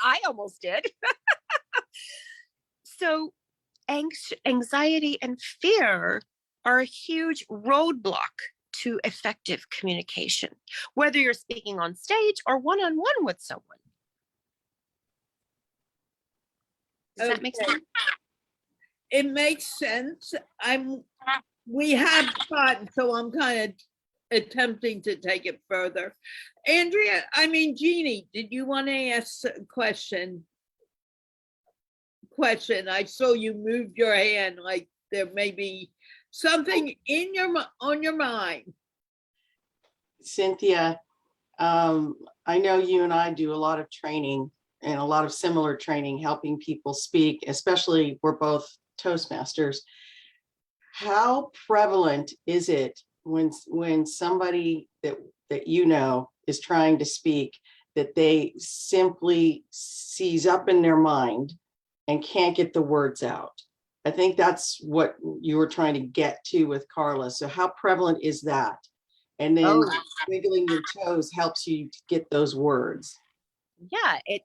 I almost did. So anxiety and fear are a huge roadblock to effective communication, whether you're speaking on stage or one-on-one with someone. Does that make sense? It makes sense. We have gotten, so I'm kind of attempting to take it further. Andrea, Jeannie, did you want to ask a question? I saw you move your hand, like there may be something on your mind. Cynthia, I know you and I do a lot of training and a lot of similar training, helping people speak, especially we're both Toastmasters. How prevalent is it when somebody that you know is trying to speak, that they simply seize up in their mind and can't get the words out? I think that's what you were trying to get to with Carla. So how prevalent is that? And then wiggling your toes helps you to get those words. Yeah, it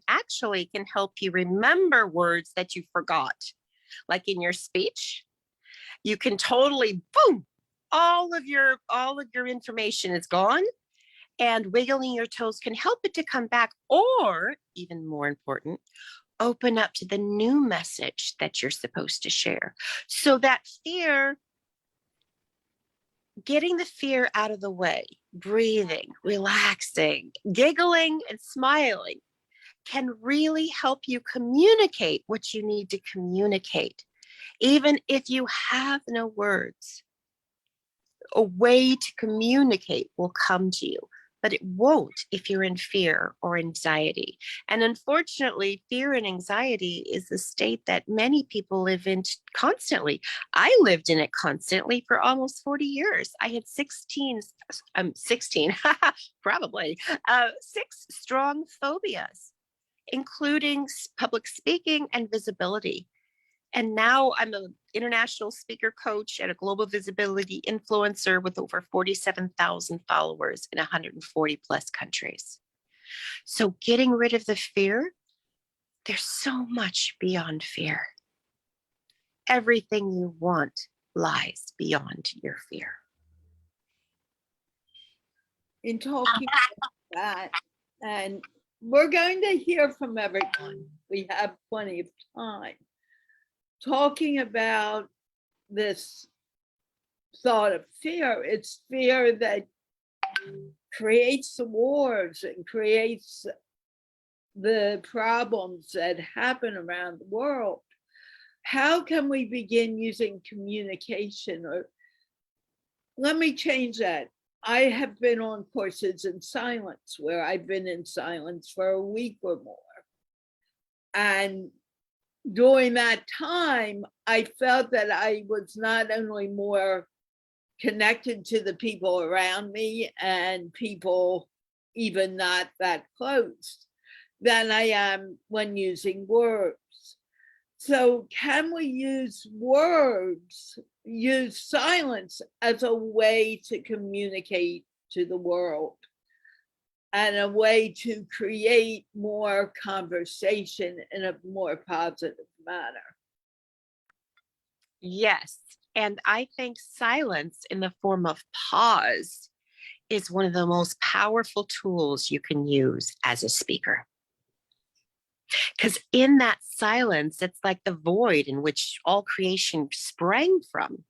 actually can help you remember words that you forgot. Like in your speech, you can totally, boom, all of your information is gone, and wiggling your toes can help it to come back, or even more important, open up to the new message that you're supposed to share. So that fear, getting the fear out of the way, breathing, relaxing, giggling, and smiling can really help you communicate what you need to communicate. Even if you have no words, a way to communicate will come to you, but it won't if you're in fear or anxiety. And unfortunately, fear and anxiety is the state that many people live in constantly. I lived in it constantly for almost 40 years. I had 16, probably 6 strong phobias, including public speaking and visibility. And now I'm an international speaker coach and a global visibility influencer with over 47,000 followers in 140 plus countries. So getting rid of the fear, there's so much beyond fear. Everything you want lies beyond your fear. In talking about that, and we're going to hear from everyone. We have plenty of time. Talking about this thought of fear, it's fear that creates the wars and creates the problems that happen around the world. How can we begin using communication? Or let me change that. I have been on courses in silence where I've been in silence for a week or more. And during that time, I felt that I was not only more connected to the people around me and people even not that close than I am when using words. So can we use words, use silence as a way to communicate to the world and a way to create more conversation in a more positive manner? Yes. And I think silence in the form of pause is one of the most powerful tools you can use as a speaker. Because in that silence, it's like the void in which all creation sprang from.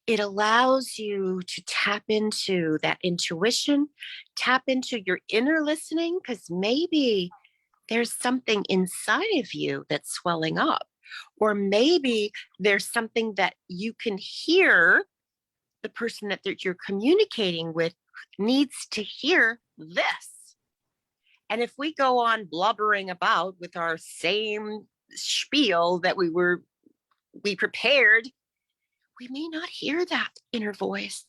It allows you to tap into that intuition, tap into your inner listening, because maybe there's something inside of you that's swelling up. Or maybe there's something that you can hear the person that you're communicating with needs to hear this. And if we go on blubbering about with our same spiel that we prepared, we may not hear that inner voice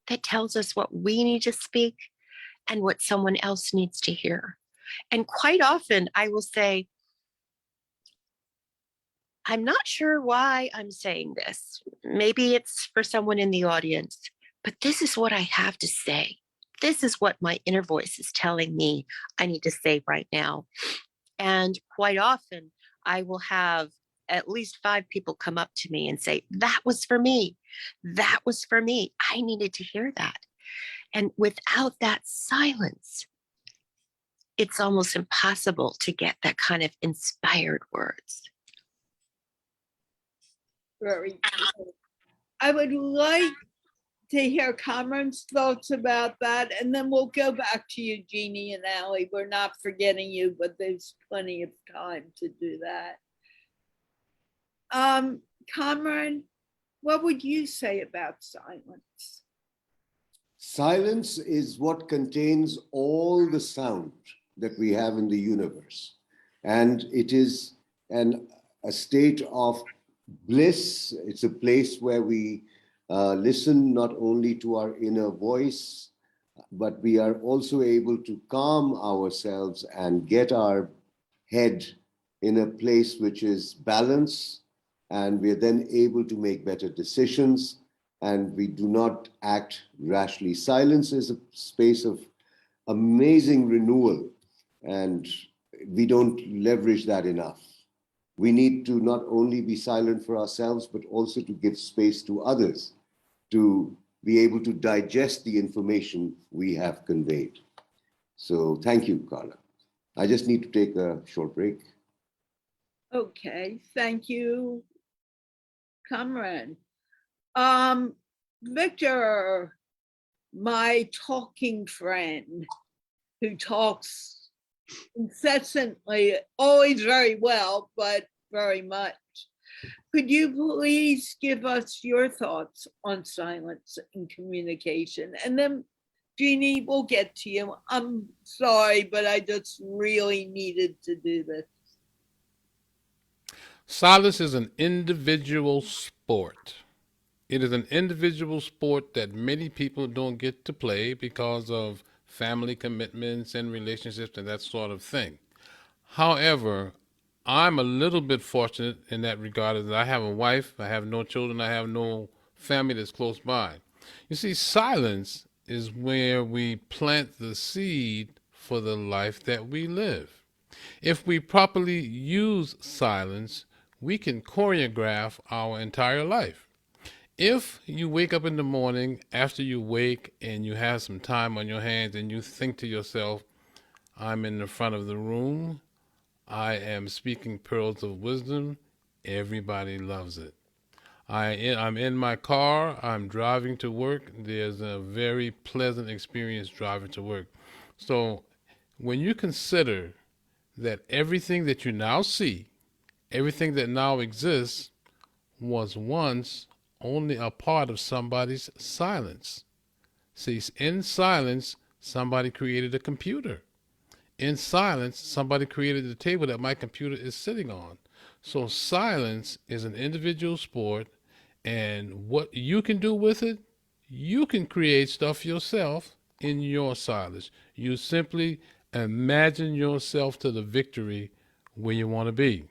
that tells us what we need to speak and what someone else needs to hear. And quite often I will say, I'm not sure why I'm saying this. Maybe it's for someone in the audience, but this is what I have to say. This is what my inner voice is telling me I need to say right now. And quite often, I will have at least 5 people come up to me and say, that was for me. That was for me. I needed to hear that. And without that silence, it's almost impossible to get that kind of inspired words. Very cool. I would like to hear Cameron's thoughts about that, and then we'll go back to you, Jeannie and Allie. We're not forgetting you, but there's plenty of time to do that. Cameron, what would you say about silence? Silence is what contains all the sound that we have in the universe. And it is a state of bliss. It's a place where we listen not only to our inner voice, but we are also able to calm ourselves and get our head in a place which is balanced, and we're then able to make better decisions, and we do not act rashly. Silence is a space of amazing renewal, and we don't leverage that enough. We need to not only be silent for ourselves, but also to give space to others to be able to digest the information we have conveyed. So thank you, Carla. I just need to take a short break. Okay, thank you, Cameron. Victor, my talking friend who talks incessantly, always very well, but very much. Could you please give us your thoughts on silence and communication? And then, Jeannie, we'll get to you. I'm sorry, but I just really needed to do this. Silence is an individual sport. It is an individual sport that many people don't get to play because of family commitments and relationships and that sort of thing. However, I'm a little bit fortunate in that regard as I have a wife, I have no children, I have no family that's close by. You see, silence is where we plant the seed for the life that we live. If we properly use silence, we can choreograph our entire life. If you wake up in the morning after you wake and you have some time on your hands and you think to yourself, I'm in the front of the room, I am speaking pearls of wisdom, everybody loves it. I'm in my car, I'm driving to work, there's a very pleasant experience driving to work. So when you consider that everything that you now see, everything that now exists, was once only a part of somebody's silence. See, in silence, somebody created a computer. In silence, somebody created the table that my computer is sitting on. So silence is an individual sport, and what you can do with it, you can create stuff yourself in your silence. You simply imagine yourself to the victory where you want to be.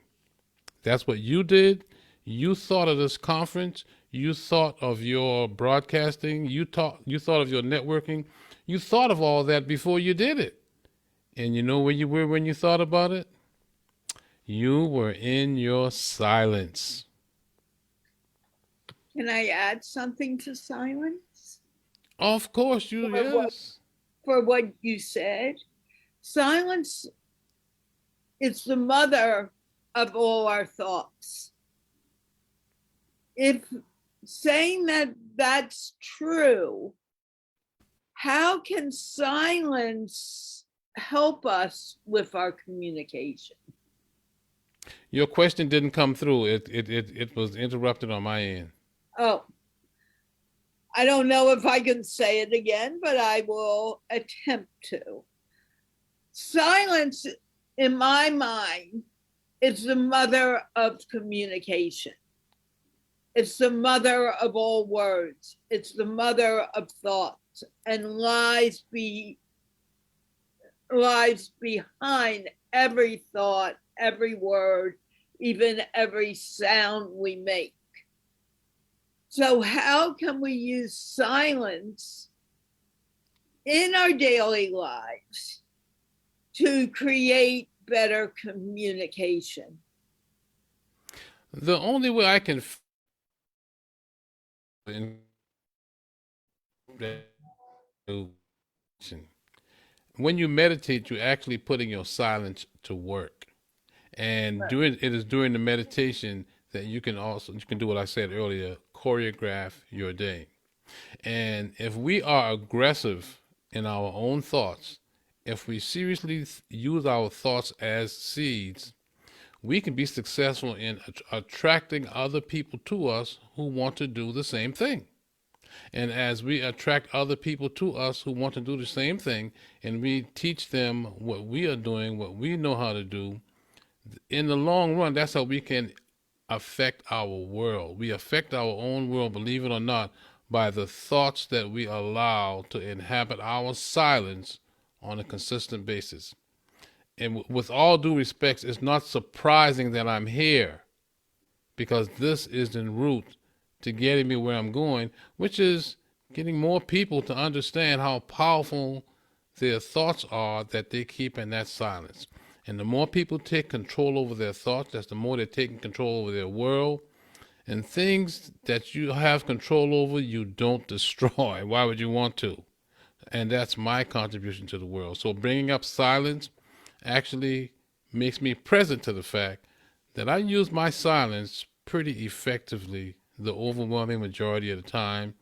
That's what you did. You thought of this conference. You thought of your broadcasting. You thought of your networking. You thought of all that before you did it. And you know where you were when you thought about it? You were in your silence. Can I add something to silence? Of course, yes. For what you said, silence is the mother of all our thoughts. If saying that that's true, how can silence help us with our communication? Your question didn't come through. It was interrupted on my end. Oh, I don't know if I can say it again, but I will attempt to. Silence, in my mind, is the mother of communication. It's the mother of all words. It's the mother of thoughts and lies behind every thought, every word, even every sound we make. So how can we use silence in our daily lives to create better communication? The only way I can when you meditate, you're actually putting your silence to work. And it is during the meditation that you can do what I said earlier, choreograph your day. And if we are aggressive in our own thoughts, if we seriously use our thoughts as seeds, we can be successful in attracting other people to us who want to do the same thing. And as we attract other people to us who want to do the same thing, and we teach them what we are doing, what we know how to do, in the long run, that's how we can affect our world. We affect our own world, believe it or not, by the thoughts that we allow to inhabit our silence on a consistent basis. And with all due respect, it's not surprising that I'm here, because this is en route to getting me where I'm going, which is getting more people to understand how powerful their thoughts are that they keep in that silence. And the more people take control over their thoughts, that's the more they're taking control over their world. And things that you have control over, you don't destroy. Why would you want to? And that's my contribution to the world. So bringing up silence actually makes me present to the fact that I use my silence pretty effectively the overwhelming majority of the time.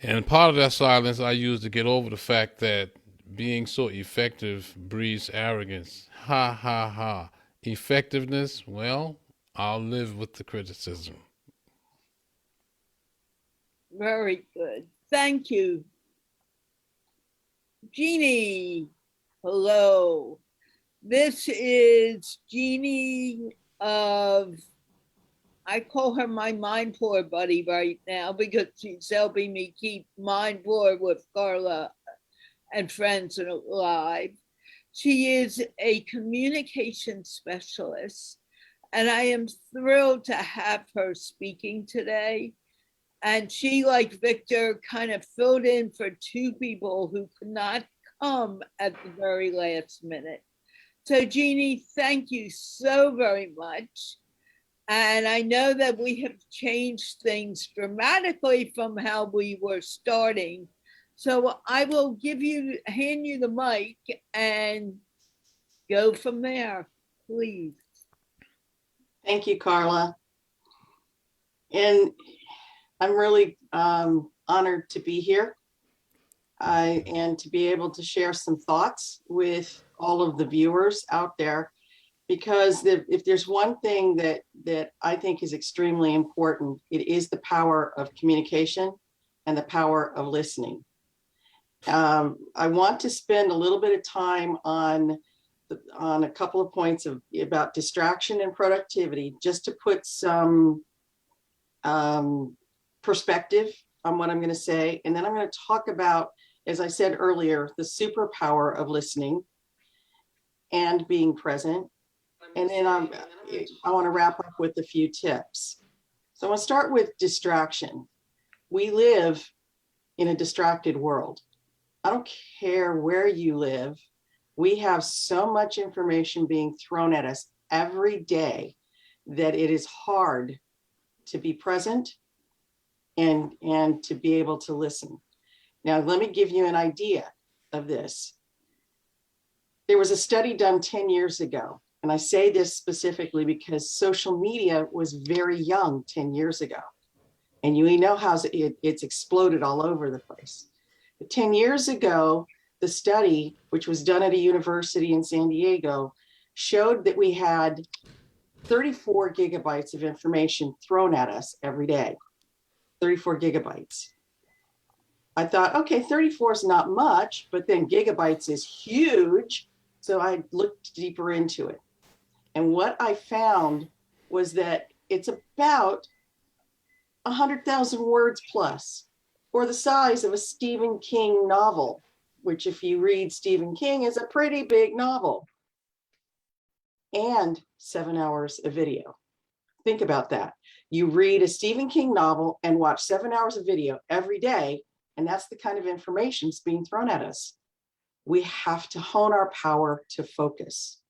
And part of that silence I use to get over the fact that being so effective breeds arrogance. Ha, ha, ha. Effectiveness, well, I'll live with the criticism. Very good. Thank you. Jeannie, hello. This is Jeannie of, I call her my mind pour buddy right now because she's helping me keep mind pour with Carla and friends alive. She is a communication specialist, and I am thrilled to have her speaking today. And she, like Victor, kind of filled in for two people who could not come at the very last minute. So Jeannie, thank you so very much. And I know that we have changed things dramatically from how we were starting. So I will hand you the mic and go from there, please. Thank you, Carla. And I'm really honored to be here and to be able to share some thoughts with all of the viewers out there, because if there's one thing that I think is extremely important, it is the power of communication and the power of listening. I want to spend a little bit of time on a couple of points about distraction and productivity, just to put some perspective on what I'm going to say. And then I'm going to talk about, as I said earlier, the superpower of listening and being present. And then I want to wrap up with a few tips. So I want to start with distraction. We live in a distracted world. I don't care where you live. We have so much information being thrown at us every day that it is hard to be present and to be able to listen. Now, let me give you an idea of this. There was a study done 10 years ago, and I say this specifically because social media was very young 10 years ago. And you know how it's exploded all over the place. But 10 years ago, the study, which was done at a university in San Diego, showed that we had 34 gigabytes of information thrown at us every day. 34 gigabytes. I thought, okay, 34 is not much, but then gigabytes is huge. So I looked deeper into it. And what I found was that it's about 100,000 words plus, or the size of a Stephen King novel, which if you read Stephen King is a pretty big novel, and 7 hours of video. Think about that. You read a Stephen King novel and watch 7 hours of video every day, and that's the kind of information that's being thrown at us. We have to hone our power to focus.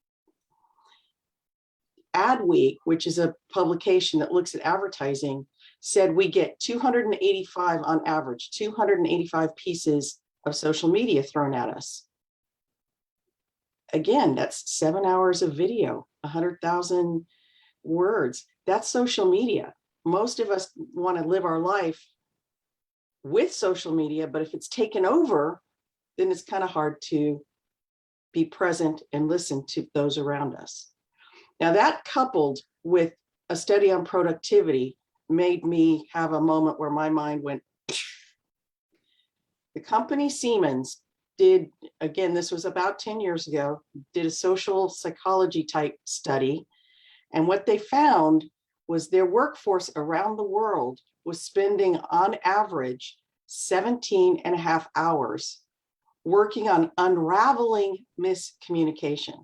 Adweek, which is a publication that looks at advertising, said we get 285 on average, 285 pieces of social media thrown at us. Again, that's 7 hours of video, 100,000 words. That's social media. Most of us want to live our life with social media, but if it's taken over, then it's kind of hard to be present and listen to those around us. Now, that coupled with a study on productivity made me have a moment where my mind went. The company Siemens did, again, this was about 10 years ago, did a social psychology type study. And what they found was their workforce around the world was spending on average 17 and a half hours working on unraveling miscommunication.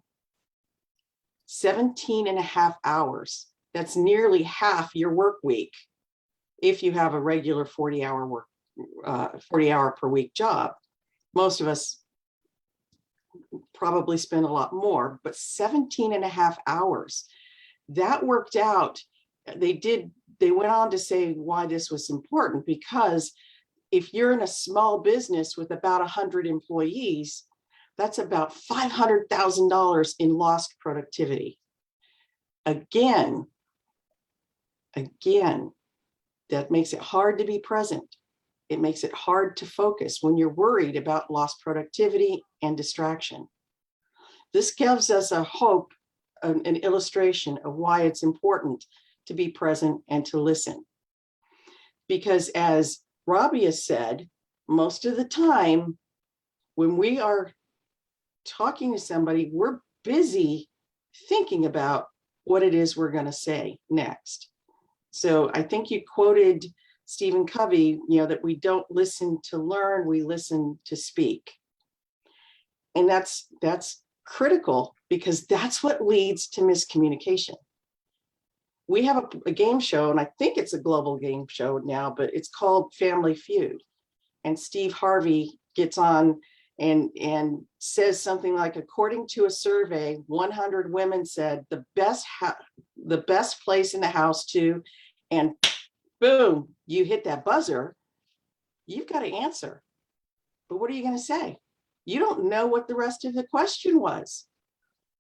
17 and a half hours. That's nearly half your work week if you have a regular 40-hour per week job. Most of us probably spend a lot more, but 17 and a half hours. That worked out. They went on to say why this was important, because if you're in a small business with about 100 employees, that's about $500,000 in lost productivity. Again, that makes it hard to be present. It makes it hard to focus when you're worried about lost productivity and distraction. This gives us a hope, an illustration of why it's important to be present and to listen. Because as Robbie has said, most of the time when we are talking to somebody, we're busy thinking about what it is we're going to say next. So I think you quoted Stephen Covey, that we don't listen to learn, we listen to speak. And that's critical, because that's what leads to miscommunication. We have a game show, and I think it's a global game show now, but it's called Family Feud. And Steve Harvey gets on and says something like, according to a survey, 100 women said the best place in the house to, and boom, you hit that buzzer, you've got to answer. But what are you going to say? You don't know what the rest of the question was.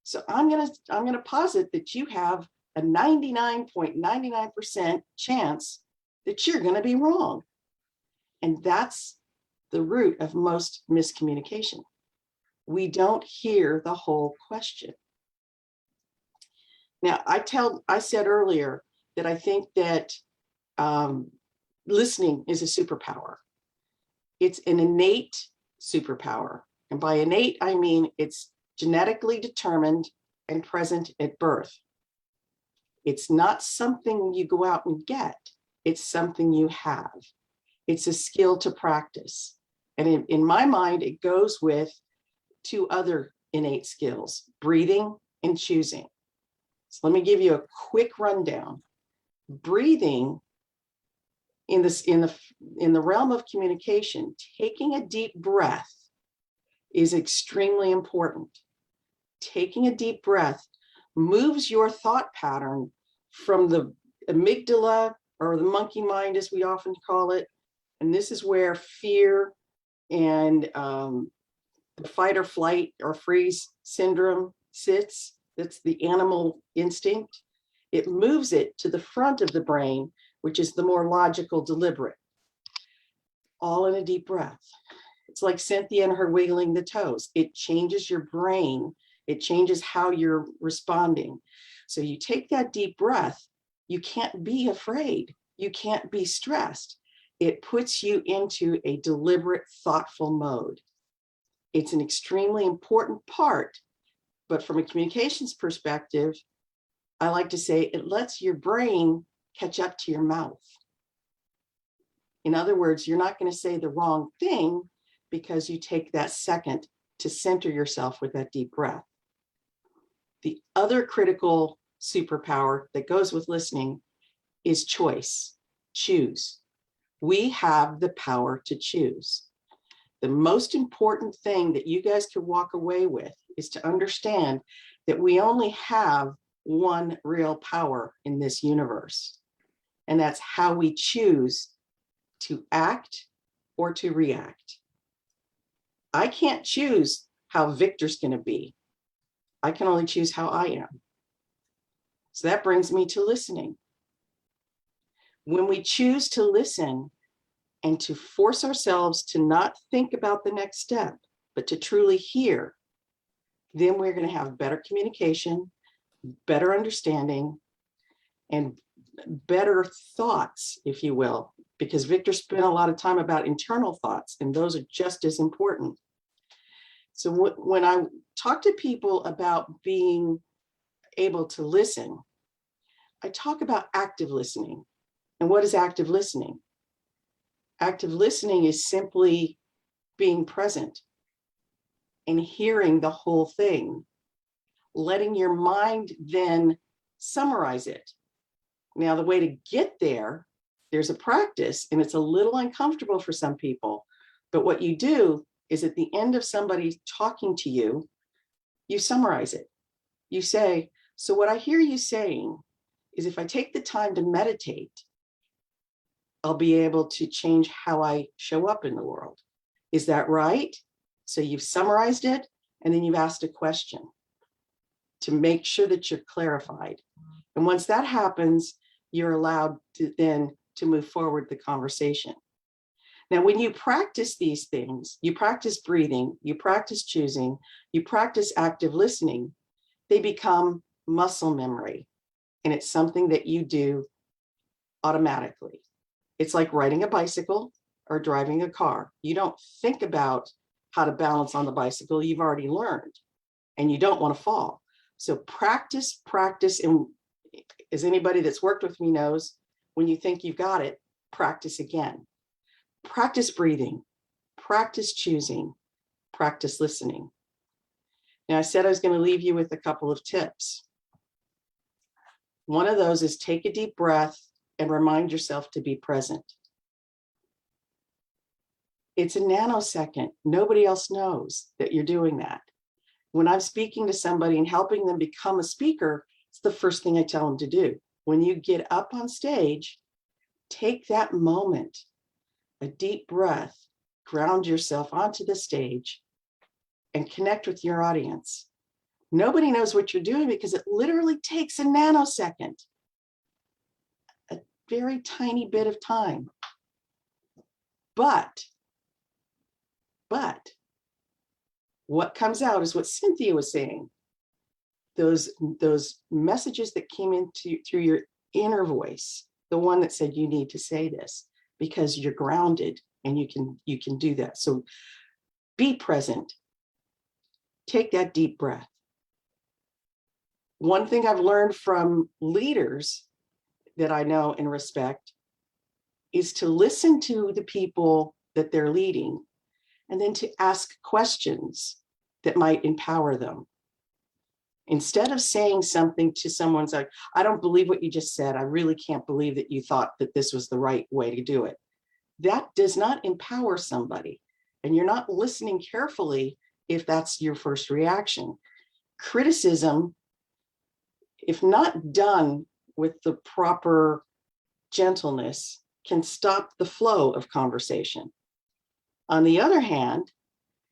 So I'm going to posit that you have a 99.99% chance that you're going to be wrong. And that's the root of most miscommunication. We don't hear the whole question. Now, I said earlier that I think that listening is a superpower. It's an innate superpower. And by innate, I mean it's genetically determined and present at birth. It's not something you go out and get. It's something you have. It's a skill to practice. And in my mind, it goes with two other innate skills, breathing and choosing. So let me give you a quick rundown. Breathing in the realm of communication, taking a deep breath is extremely important. Taking a deep breath moves your thought pattern from the amygdala, or the monkey mind as we often call it. And this is where fear and the fight or flight or freeze syndrome sits. That's the animal instinct. It moves it to the front of the brain, which is the more logical, deliberate. All in a deep breath. It's like Cynthia and her wiggling the toes. It changes your brain. It changes how you're responding. So you take that deep breath, you can't be afraid. You can't be stressed. It puts you into a deliberate, thoughtful mode. It's an extremely important part, but from a communications perspective, I like to say it lets your brain catch up to your mouth. In other words, you're not going to say the wrong thing because you take that second to center yourself with that deep breath. The other critical superpower that goes with listening is choice. Choose. We have the power to choose. The most important thing that you guys could walk away with is to understand that we only have one real power in this universe, and that's how we choose to act or to react. I can't choose how Victor's going to be. I can only choose how I am. So that brings me to listening. When we choose to listen and to force ourselves to not think about the next step, but to truly hear, then we're going to have better communication, better understanding, and better thoughts, if you will, because Victor spent a lot of time about internal thoughts, and those are just as important. So when I talk to people about being able to listen, I talk about active listening. And what is active listening? Active listening is simply being present and hearing the whole thing, letting your mind then summarize it. Now, the way to get there, there's a practice, and it's a little uncomfortable for some people. But what you do is at the end of somebody talking to you, you summarize it. You say, so what I hear you saying is if I take the time to meditate, I'll be able to change how I show up in the world. Is that right? So you've summarized it, and then you've asked a question to make sure that you're clarified. And once that happens, you're allowed to then to move forward the conversation. Now, when you practice these things, you practice breathing, you practice choosing, you practice active listening, they become muscle memory. And it's something that you do automatically. It's like riding a bicycle or driving a car. You don't think about how to balance on the bicycle. You've already learned, and you don't want to fall. So practice, and as anybody that's worked with me knows, when you think you've got it, practice again. Practice breathing, practice choosing, practice listening. Now, I said I was going to leave you with a couple of tips. One of those is take a deep breath and remind yourself to be present. It's a nanosecond. Nobody else knows that you're doing that. When I'm speaking to somebody and helping them become a speaker, it's the first thing I tell them to do. When you get up on stage, take that moment, a deep breath, ground yourself onto the stage, and connect with your audience. Nobody knows what you're doing because it literally takes a nanosecond, a very tiny bit of time. But what comes out is what Cynthia was saying. Those messages that came in through your inner voice, the one that said you need to say this because you're grounded and you can do that. So Be present. Take that deep breath. One thing I've learned from leaders that I know and respect is to listen to the people that they're leading and then to ask questions that might empower them. Instead of saying something to someone's like, I don't believe what you just said. I really can't believe that you thought that this was the right way to do it. That does not empower somebody. And you're not listening carefully if that's your first reaction. Criticism, if not done with the proper gentleness, can stop the flow of conversation. On the other hand,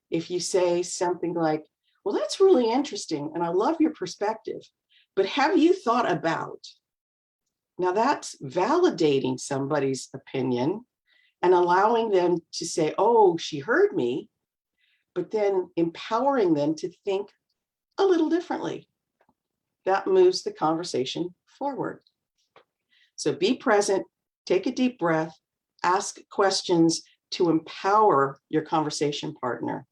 if you say something like, well, that's really interesting, and I love your perspective, but have you thought about? Now that's validating somebody's opinion and allowing them to say, oh, she heard me, but then empowering them to think a little differently. That moves the conversation forward. So be present, take a deep breath, ask questions to empower your conversation partner.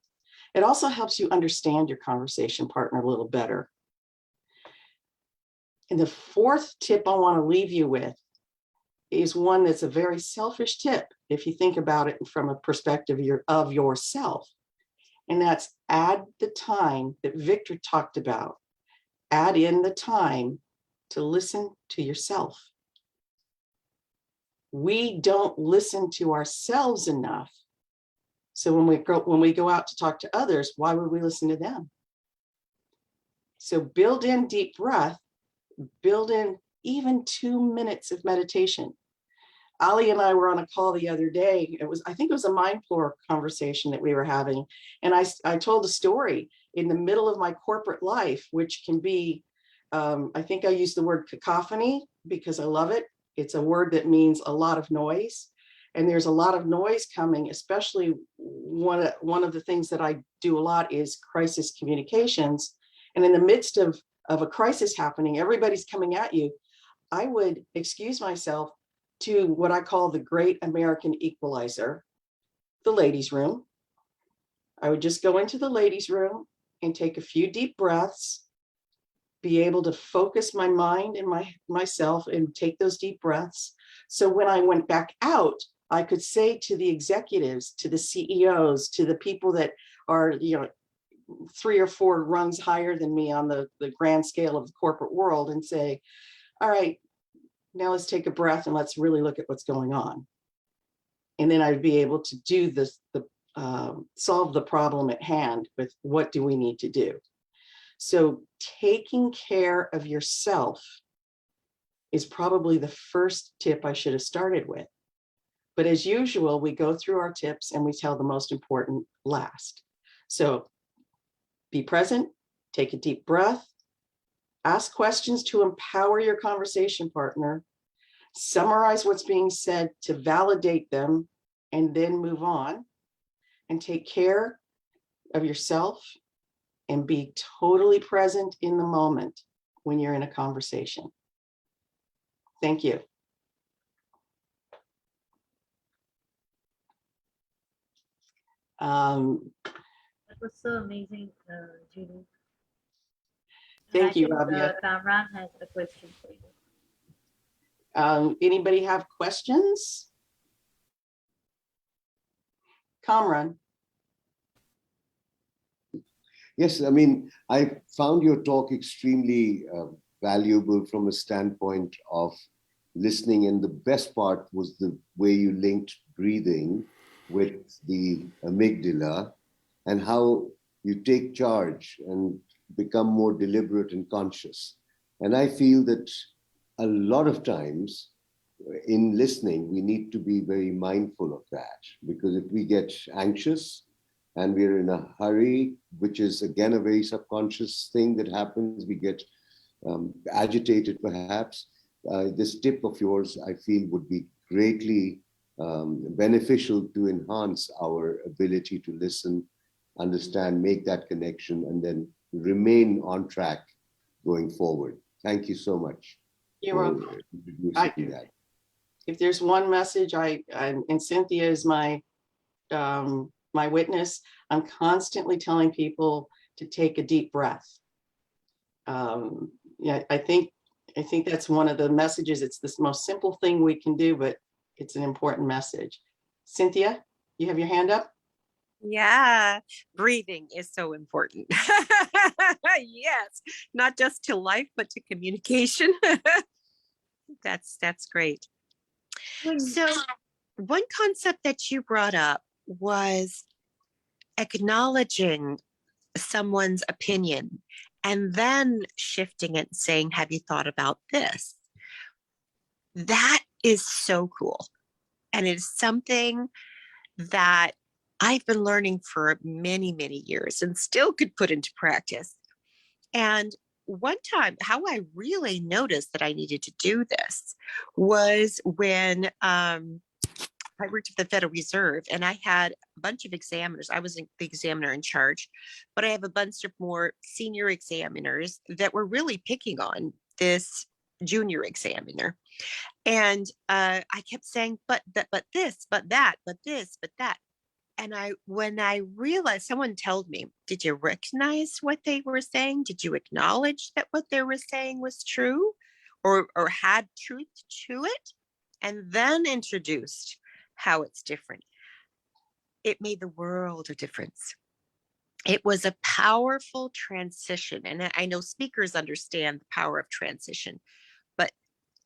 It also helps you understand your conversation partner a little better. And the fourth tip I want to leave you with is one that's a very selfish tip if you think about it from a perspective of yourself. And that's add the time that Victor talked about. Add in the time to listen to yourself. We don't listen to ourselves enough. So when we go out to talk to others, why would we listen to them? So build in deep breath, build in even 2 minutes of meditation. Ali and I were on a call the other day. I think it was a Mindfloor conversation that we were having. And I told a story in the middle of my corporate life, which can be, I think I used the word cacophony because I love it. It's a word that means a lot of noise. And there's a lot of noise coming, especially one of the things that I do a lot is crisis communications. And in the midst of a crisis happening, everybody's coming at you. I would excuse myself to what I call the great American equalizer, the ladies' room. I would just go into the ladies' room and take a few deep breaths, be able to focus my mind and myself and take those deep breaths. So when I went back out, I could say to the executives, to the CEOs, to the people that are, 3 or 4 rungs higher than me on the grand scale of the corporate world and say, all right, now let's take a breath and let's really look at what's going on. And then I'd be able to do this, solve the problem at hand with what do we need to do. So taking care of yourself is probably the first tip I should have started with. But as usual, we go through our tips and we tell the most important last. So be present, take a deep breath, ask questions to empower your conversation partner, summarize what's being said to validate them, and then move on and take care of yourself and be totally present in the moment when you're in a conversation. Thank you. That was so amazing, Julie. Thank you, I think, Rabia. Kamran has a question for you. Anybody have questions? Kamran. Yes, I mean, I found your talk extremely valuable from a standpoint of listening, and the best part was the way you linked breathing with the amygdala and how you take charge and become more deliberate and conscious. And I feel that a lot of times in listening, we need to be very mindful of that, because if we get anxious and we're in a hurry, which is again a very subconscious thing that happens, we get agitated perhaps. This tip of yours, I feel, would be greatly beneficial to enhance our ability to listen, understand, make that connection, and then remain on track going forward. Thank you so much. You're welcome. Introducing that. If there's one message, and Cynthia is my my witness, I'm constantly telling people to take a deep breath. Yeah, I think that's one of the messages. It's this most simple thing we can do, but it's an important message. Cynthia, you have your hand up? Yeah, breathing is so important. Yes, not just to life, but to communication. That's great. So one concept that you brought up was acknowledging someone's opinion and then shifting it and saying, have you thought about this? That is so cool. And it is something that I've been learning for many, many years and still could put into practice. And one time, how I really noticed that I needed to do this was when I worked at the Federal Reserve and I had a bunch of examiners. I was the examiner in charge, but I have a bunch of more senior examiners that were really picking on this junior examiner. And I kept saying, but this, but that, but this, but that. And when I realized, someone told me, did you recognize what they were saying? Did you acknowledge that what they were saying was true or had truth to it? And then introduced how it's different. It made the world of difference. It was a powerful transition. And I know speakers understand the power of transition, but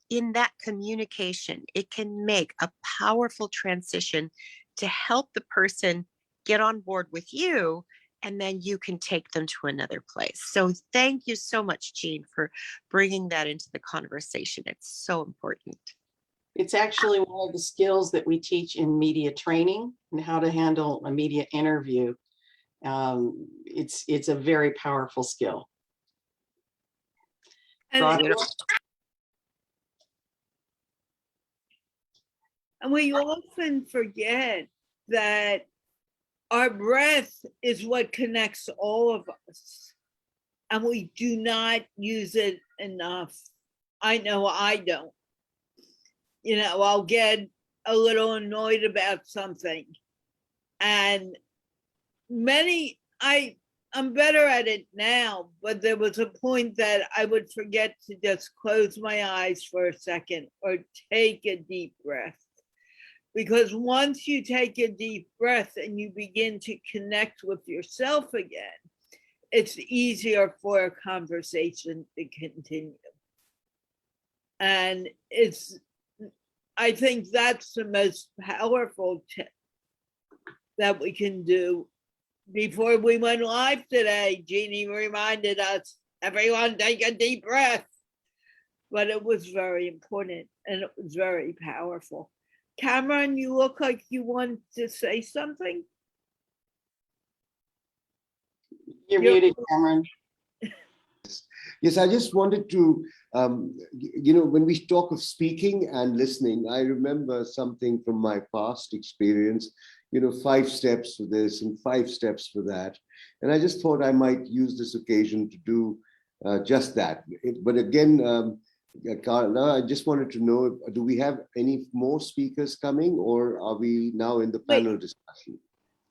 in that communication, it can make a powerful transition to help the person get on board with you, and then you can take them to another place. So thank you so much, Jean, for bringing that into the conversation. It's so important. It's actually one of the skills that we teach in media training and how to handle a media interview. It's a very powerful skill. And we often forget that our breath is what connects all of us, and we do not use it enough. I know I don't. You know, I'll get a little annoyed about something, and I'm better at it now, but there was a point that I would forget to just close my eyes for a second or take a deep breath. Because once you take a deep breath and you begin to connect with yourself again, it's easier for a conversation to continue. And I think that's the most powerful tip that we can do. Before we went live today, Jeannie reminded us, everyone take a deep breath. But it was very important and it was very powerful. Cameron, you look like you want to say something. You're muted, Cameron. Yes, I just wanted to, when we talk of speaking and listening, I remember something from my past experience, 5 steps for this and 5 steps for that. And I just thought I might use this occasion to do just that. But again, Carla, I just wanted to know, do we have any more speakers coming, or are we now in the panel discussion?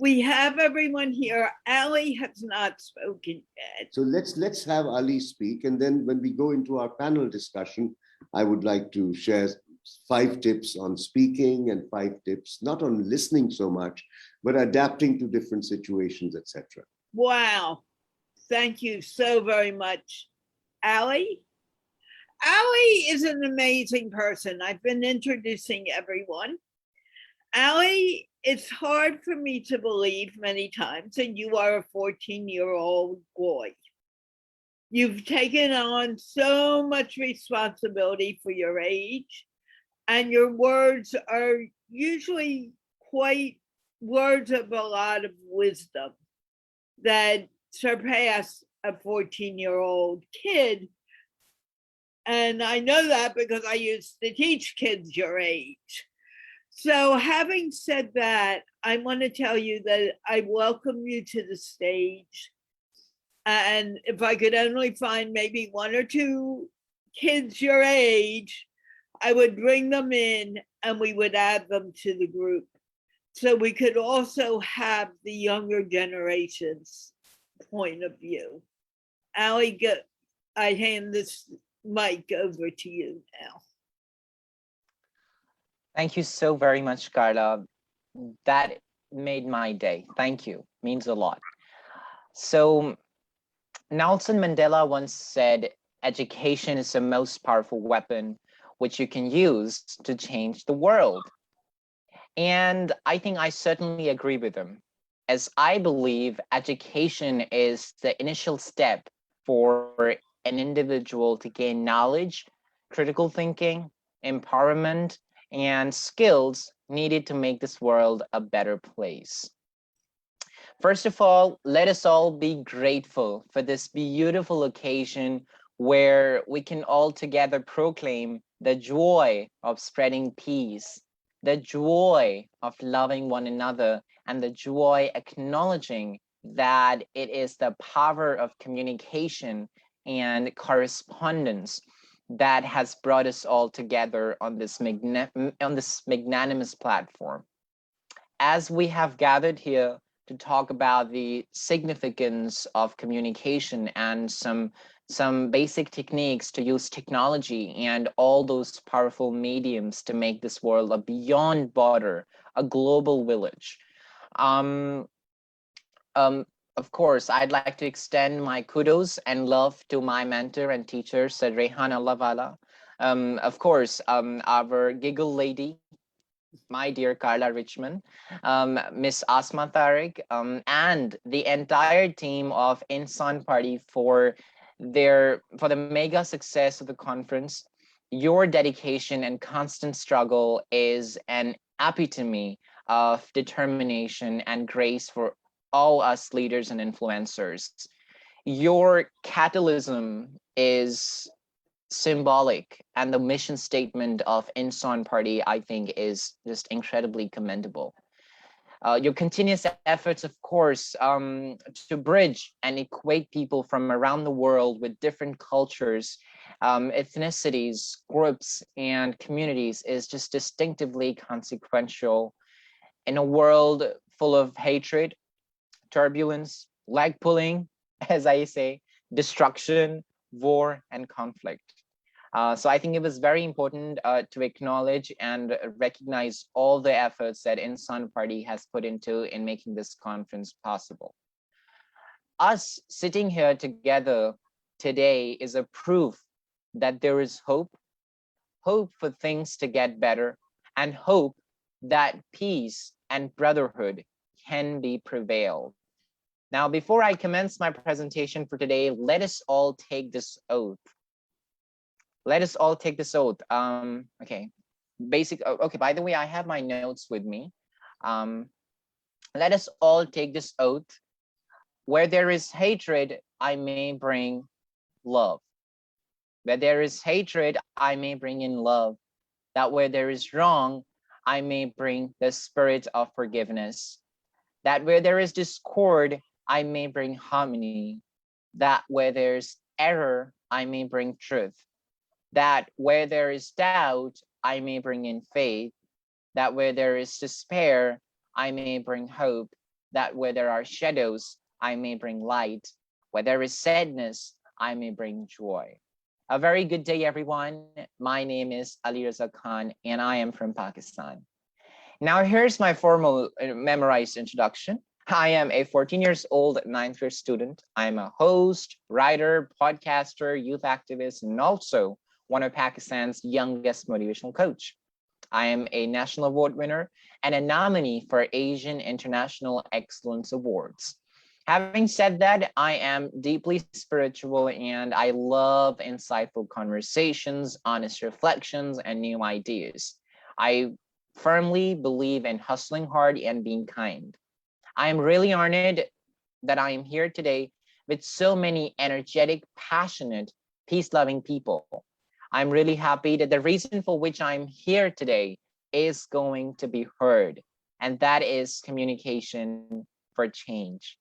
We have everyone here. Ali has not spoken yet. So let's have Ali speak, and then when we go into our panel discussion, I would like to share 5 tips on speaking and 5 tips, not on listening so much, but adapting to different situations, etc. Wow. Thank you so very much. Ali? Ali is an amazing person. I've been introducing everyone. Ali, it's hard for me to believe many times that you are a 14-year-old boy. You've taken on so much responsibility for your age, and your words are usually quite words of a lot of wisdom that surpass a 14-year-old kid. And I know that because I used to teach kids your age. So having said that, I want to tell you that I welcome you to the stage. And if I could only find maybe 1 or 2 kids your age, I would bring them in and we would add them to the group. so we could also have the younger generation's point of view. Ali, I hand this mic over to you now. Thank you so very much, Carla. That made my day. Thank you. Means a lot. So Nelson Mandela once said, education is the most powerful weapon which you can use to change the world. And I think I certainly agree with him, as I believe education is the initial step for an individual to gain knowledge, critical thinking, empowerment, and skills needed to make this world a better place. First of all, let us all be grateful for this beautiful occasion where we can all together proclaim the joy of spreading peace, the joy of loving one another, and the joy acknowledging that it is the power of communication and correspondence that has brought us all together on this magnanimous platform. As we have gathered here to talk about the significance of communication and some basic techniques to use technology and all those powerful mediums to make this world a beyond border, a global village. Of course, I'd like to extend my kudos and love to my mentor and teacher, Sir Rehan Allahwala. Of course, our giggle lady, my dear Carla Riechman, Miss Asma Tariq, and the entire team of Insan Party for the mega success of the conference. Your dedication and constant struggle is an epitome of determination and grace for all us leaders and influencers. Your catalysm is symbolic, and the mission statement of Insan Party, I think, is just incredibly commendable. Your continuous efforts, of course, to bridge and equate people from around the world with different cultures, ethnicities, groups, and communities is just distinctively consequential in a world full of hatred, turbulence, leg pulling, as I say, destruction, war, and conflict. So I think it was very important to acknowledge and recognize all the efforts that Insan Party has put into in making this conference possible. Us sitting here together today is a proof that there is hope for things to get better, and hope that peace and brotherhood can be prevailed. Now, before I commence my presentation for today, let us all take this oath. Let us all take this oath. Okay, okay, by the way, I have my notes with me. Let us all take this oath. Where there is hatred, I may bring love. Where there is hatred, I may bring in love. That where there is wrong, I may bring the spirit of forgiveness. That where there is discord, I may bring harmony. That where there's error, I may bring truth. That where there is doubt, I may bring in faith. That where there is despair, I may bring hope. That where there are shadows, I may bring light. Where there is sadness, I may bring joy. A very good day, everyone. My name is Ali Raza Khan, and I am from Pakistan. Now, here's my formal memorized introduction. I am a 14 years old ninth grade student. I'm a host, writer, podcaster, youth activist, and also one of Pakistan's youngest motivational coach. I am a national award winner and a nominee for Asian International Excellence Awards. Having said that, I am deeply spiritual and I love insightful conversations, honest reflections, and new ideas. I firmly believe in hustling hard and being kind. I am really honored that I am here today with so many energetic, passionate, peace-loving people. I'm really happy that the reason for which I'm here today is going to be heard, and that is communication for change.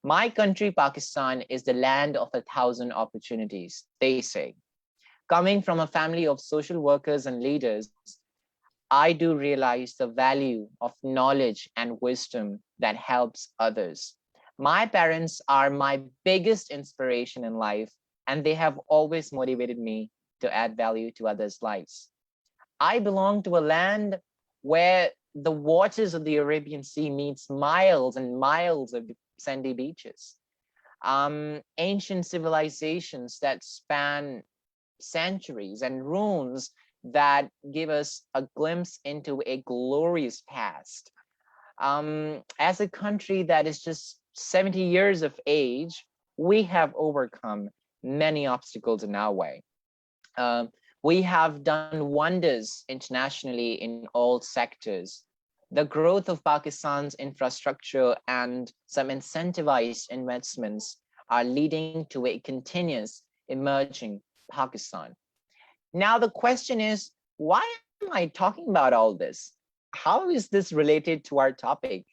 My country, Pakistan, is the land of 1,000 opportunities, they say. Coming from a family of social workers and leaders, I do realize the value of knowledge and wisdom that helps others. My parents are my biggest inspiration in life, and they have always motivated me to add value to others' lives. I belong to a land where the waters of the Arabian Sea meets miles and miles of sandy beaches. Ancient civilizations that span centuries and ruins that give us a glimpse into a glorious past. As a country that is just 70 years of age, we have overcome many obstacles in our way. We have done wonders internationally in all sectors. The growth of Pakistan's infrastructure and some incentivized investments are leading to a continuous emerging Pakistan. Now, the question is, why am I talking about all this? How is this related to our topic?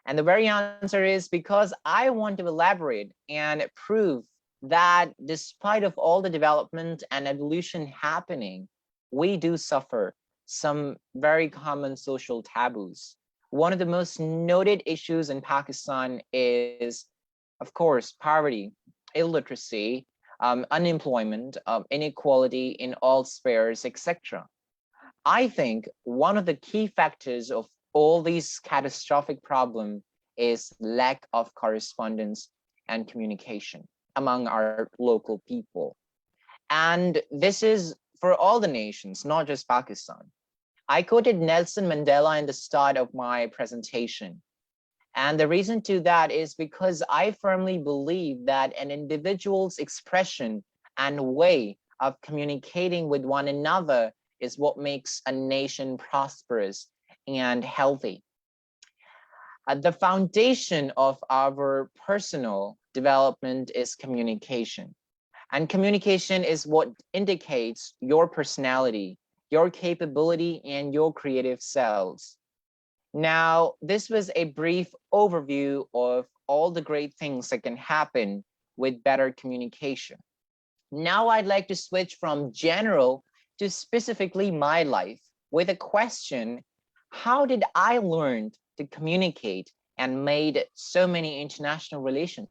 And the very answer is because I want to elaborate and prove that despite of all the development and evolution happening, we do suffer some very common social taboos. One of the most noted issues in Pakistan is, of course, poverty, illiteracy, unemployment, inequality in all spheres, etc. I think one of the key factors of all these catastrophic problems is lack of correspondence and communication among our local people. And this is for all the nations, not just Pakistan. I quoted Nelson Mandela in the start of my presentation. And the reason to that is because I firmly believe that an individual's expression and way of communicating with one another is what makes a nation prosperous and healthy. The foundation of our personal development is communication. And communication is what indicates your personality, your capability, and your creative selves. Now, this was a brief overview of all the great things that can happen with better communication. Now I'd like to switch from general to specifically my life with a question: how did I learn to communicate and made so many international relations?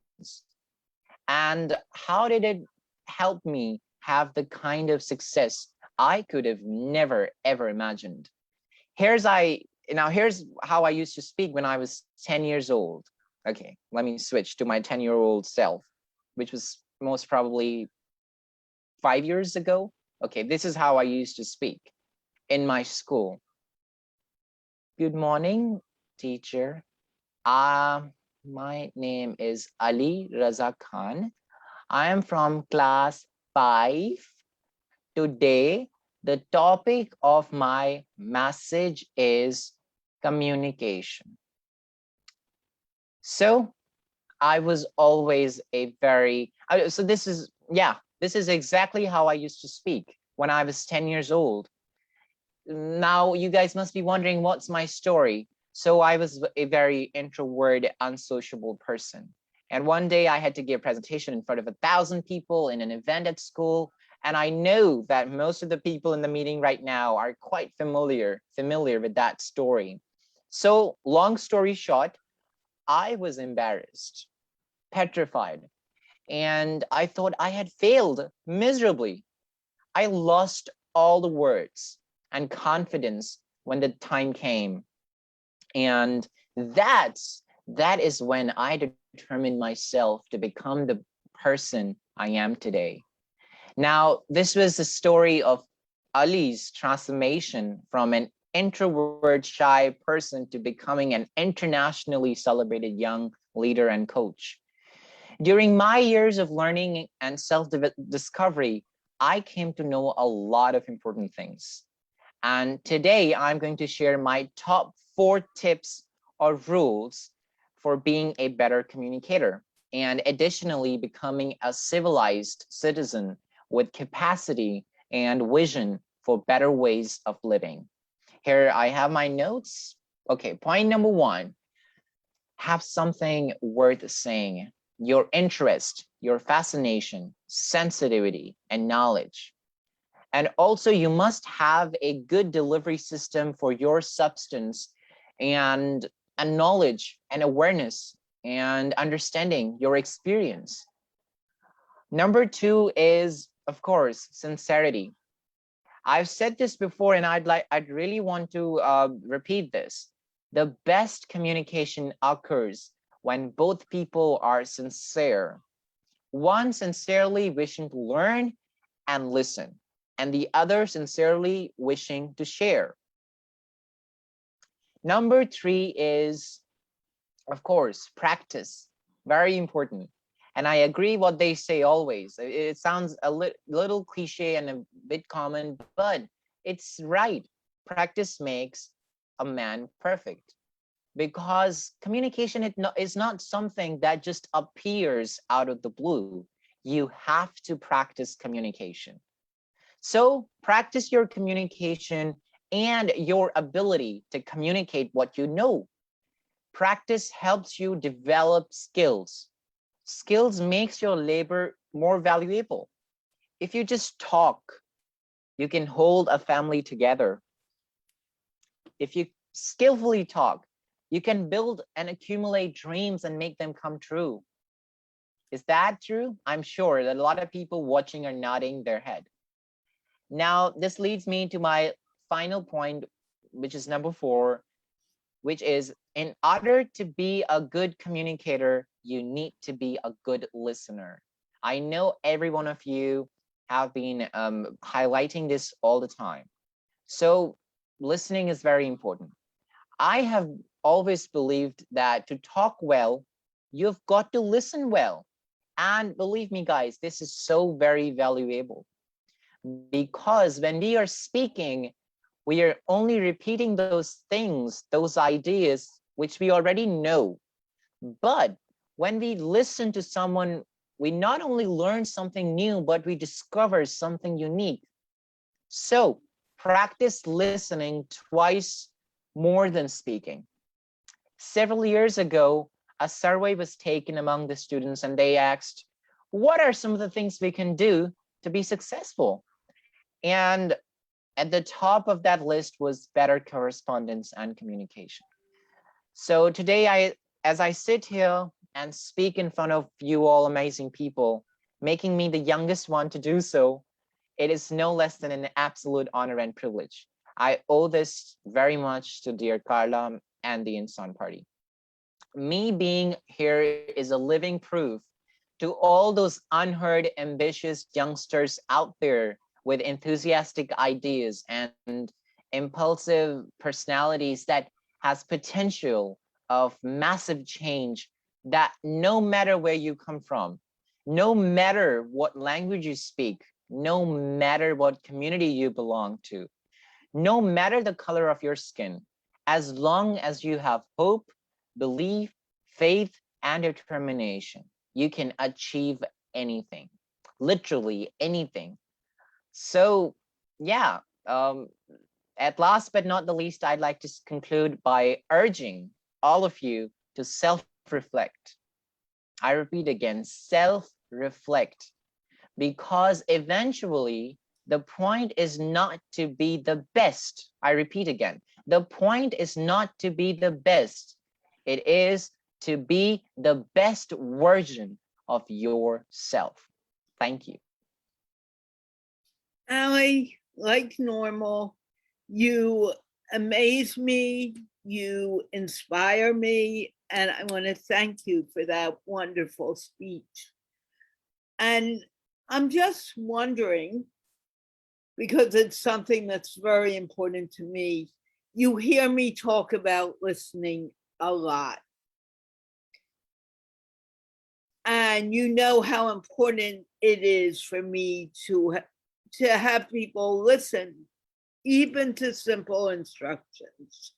And how did it help me have the kind of success I could have never, ever imagined? Here's how I used to speak when I was 10 years old. Okay, let me switch to my 10-year-old self, which was most probably 5 years ago. Okay, this is how I used to speak in my school. Good morning, teacher. My name is Ali Raza Khan. I am from class 5. Today, the topic of my message is communication. So I was always a very, this is exactly how I used to speak when I was 10 years old. Now you guys must be wondering, what's my story? So I was a very introvert, unsociable person. And one day I had to give a presentation in front of 1,000 people in an event at school. And I know that most of the people in the meeting right now are quite familiar with that story. So long story short, I was embarrassed, petrified, and I thought I had failed miserably. I lost all the words and confidence when the time came. And that is when I determined myself to become the person I am today. Now, this was the story of Ali's transformation from an introvert, shy person to becoming an internationally celebrated young leader and coach. During my years of learning and self-discovery, I came to know a lot of important things. And today I'm going to share my top 4 tips or rules for being a better communicator, and additionally becoming a civilized citizen with capacity and vision for better ways of living. Here I have my notes. Okay, point number 1, have something worth saying. Your interest, your fascination, sensitivity, and knowledge. And also you must have a good delivery system for your substance and knowledge and awareness and understanding your experience. Number two is, of course, sincerity. I've said this before, and I'd really want to repeat this. The best communication occurs when both people are sincere. One sincerely wishing to learn and listen, and the other sincerely wishing to share. Number three is, of course, practice. Very important. And I agree what they say always. It sounds a little cliche and a bit common, but it's right. Practice makes a man perfect, because communication is not something that just appears out of the blue. You have to practice communication. So practice your communication and your ability to communicate what you know. Practice helps you develop skills. Skills makes your labor more valuable. If you just talk, you can hold a family together. If you skillfully talk, you can build and accumulate dreams and make them come true. Is that true? I'm sure that a lot of people watching are nodding their head. Now, this leads me to my final point, which is number 4, which is, in order to be a good communicator, you need to be a good listener. I know every one of you have been highlighting this all the time. So listening is very important. I have always believed that to talk well, you've got to listen well. And believe me, guys, this is so very valuable, because when we are speaking, we are only repeating those things, those ideas, which we already know. But when we listen to someone, we not only learn something new, but we discover something unique. So practice listening twice more than speaking. Several years ago, a survey was taken among the students, and they asked, what are some of the things we can do to be successful? And at the top of that list was better correspondence and communication. So today, as I sit here and speak in front of you all amazing people, making me the youngest one to do so, it is no less than an absolute honor and privilege. I owe this very much to dear Carla and the Insan Party. Me being here is a living proof to all those unheard, ambitious youngsters out there with enthusiastic ideas and impulsive personalities that has potential of massive change, that no matter where you come from, no matter what language you speak, no matter what community you belong to, no matter the color of your skin, as long as you have hope, belief, faith, and determination, you can achieve anything, literally anything. So yeah, at last but not the least, I'd like to conclude by urging all of you to self-reflect. I repeat again, self-reflect, because eventually the point is not to be the best. I repeat again, the point is not to be the best. It is to be the best version of yourself. Thank you. Ali, like normal, you amaze me, you inspire me, and I want to thank you for that wonderful speech. And I'm just wondering, because it's something that's very important to me, you hear me talk about listening a lot. And you know how important it is for me to have people listen, even to simple instructions.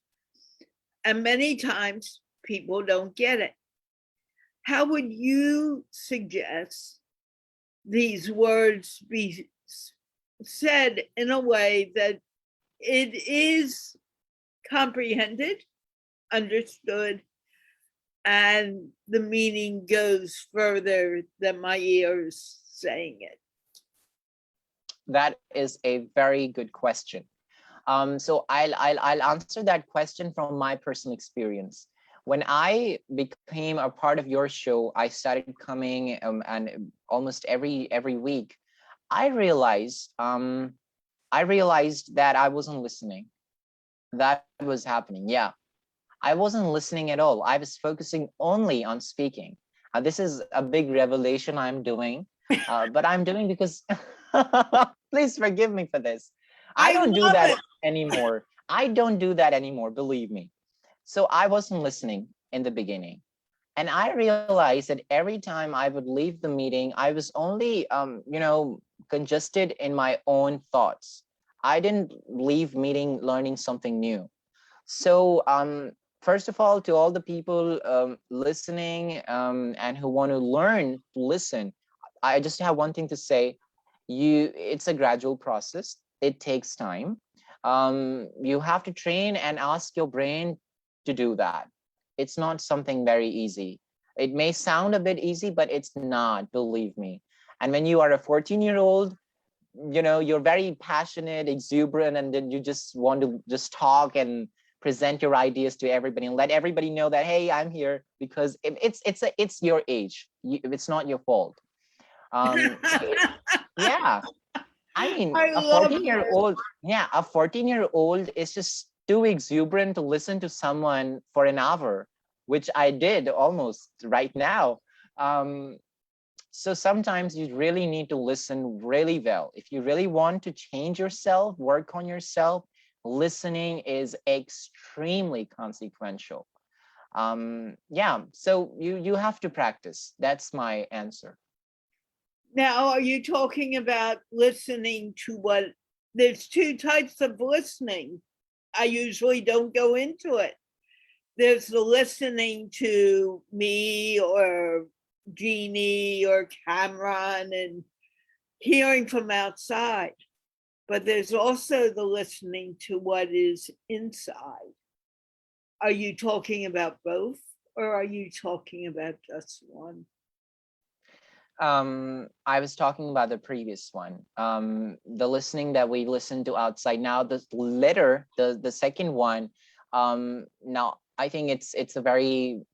And many times people don't get it. How would you suggest these words be said in a way that it is comprehended, understood, and the meaning goes further than my ears saying it? That is a very good question. So I'll answer that question from my personal experience. When I became a part of your show, I started coming and almost every week. I realized that I wasn't listening. That was happening. Yeah, I wasn't listening at all. I was focusing only on speaking. This is a big revelation I'm doing, but I'm doing because please forgive me for this. I I don't do love that it. anymore. I don't do that anymore, believe me. So I wasn't listening in the beginning. And I realized that every time I would leave the meeting, I was only, congested in my own thoughts. I didn't leave meeting learning something new. So, first of all, to all the people listening and who want to learn to listen, I just have one thing to say. It's a gradual process. It takes time. You have to train and ask your brain to do that. It's not something very easy. It may sound a bit easy, but it's not, believe me. And when you are a 14-year-old, you're very passionate, exuberant, and then you just want to just talk and present your ideas to everybody and let everybody know that, hey, I'm here, because it's your age. It's not your fault. Yeah, I mean, I a love 14 year it. old, yeah, a 14-year-old is just too exuberant to listen to someone for an hour, which I did almost right now. Um, so sometimes you really need to listen really well. If you really want to change yourself, work on yourself, listening is extremely consequential. Yeah, so you have to practice. That's my answer. Now, are you talking about listening to what? There's two types of listening. I usually don't go into it. There's the listening to me or Jeannie or Cameron and hearing from outside. But there's also the listening to what is inside. Are you talking about both, or are you talking about just one? I was talking about the previous one, the listening that we listen to outside. Now the second one, now I think it's very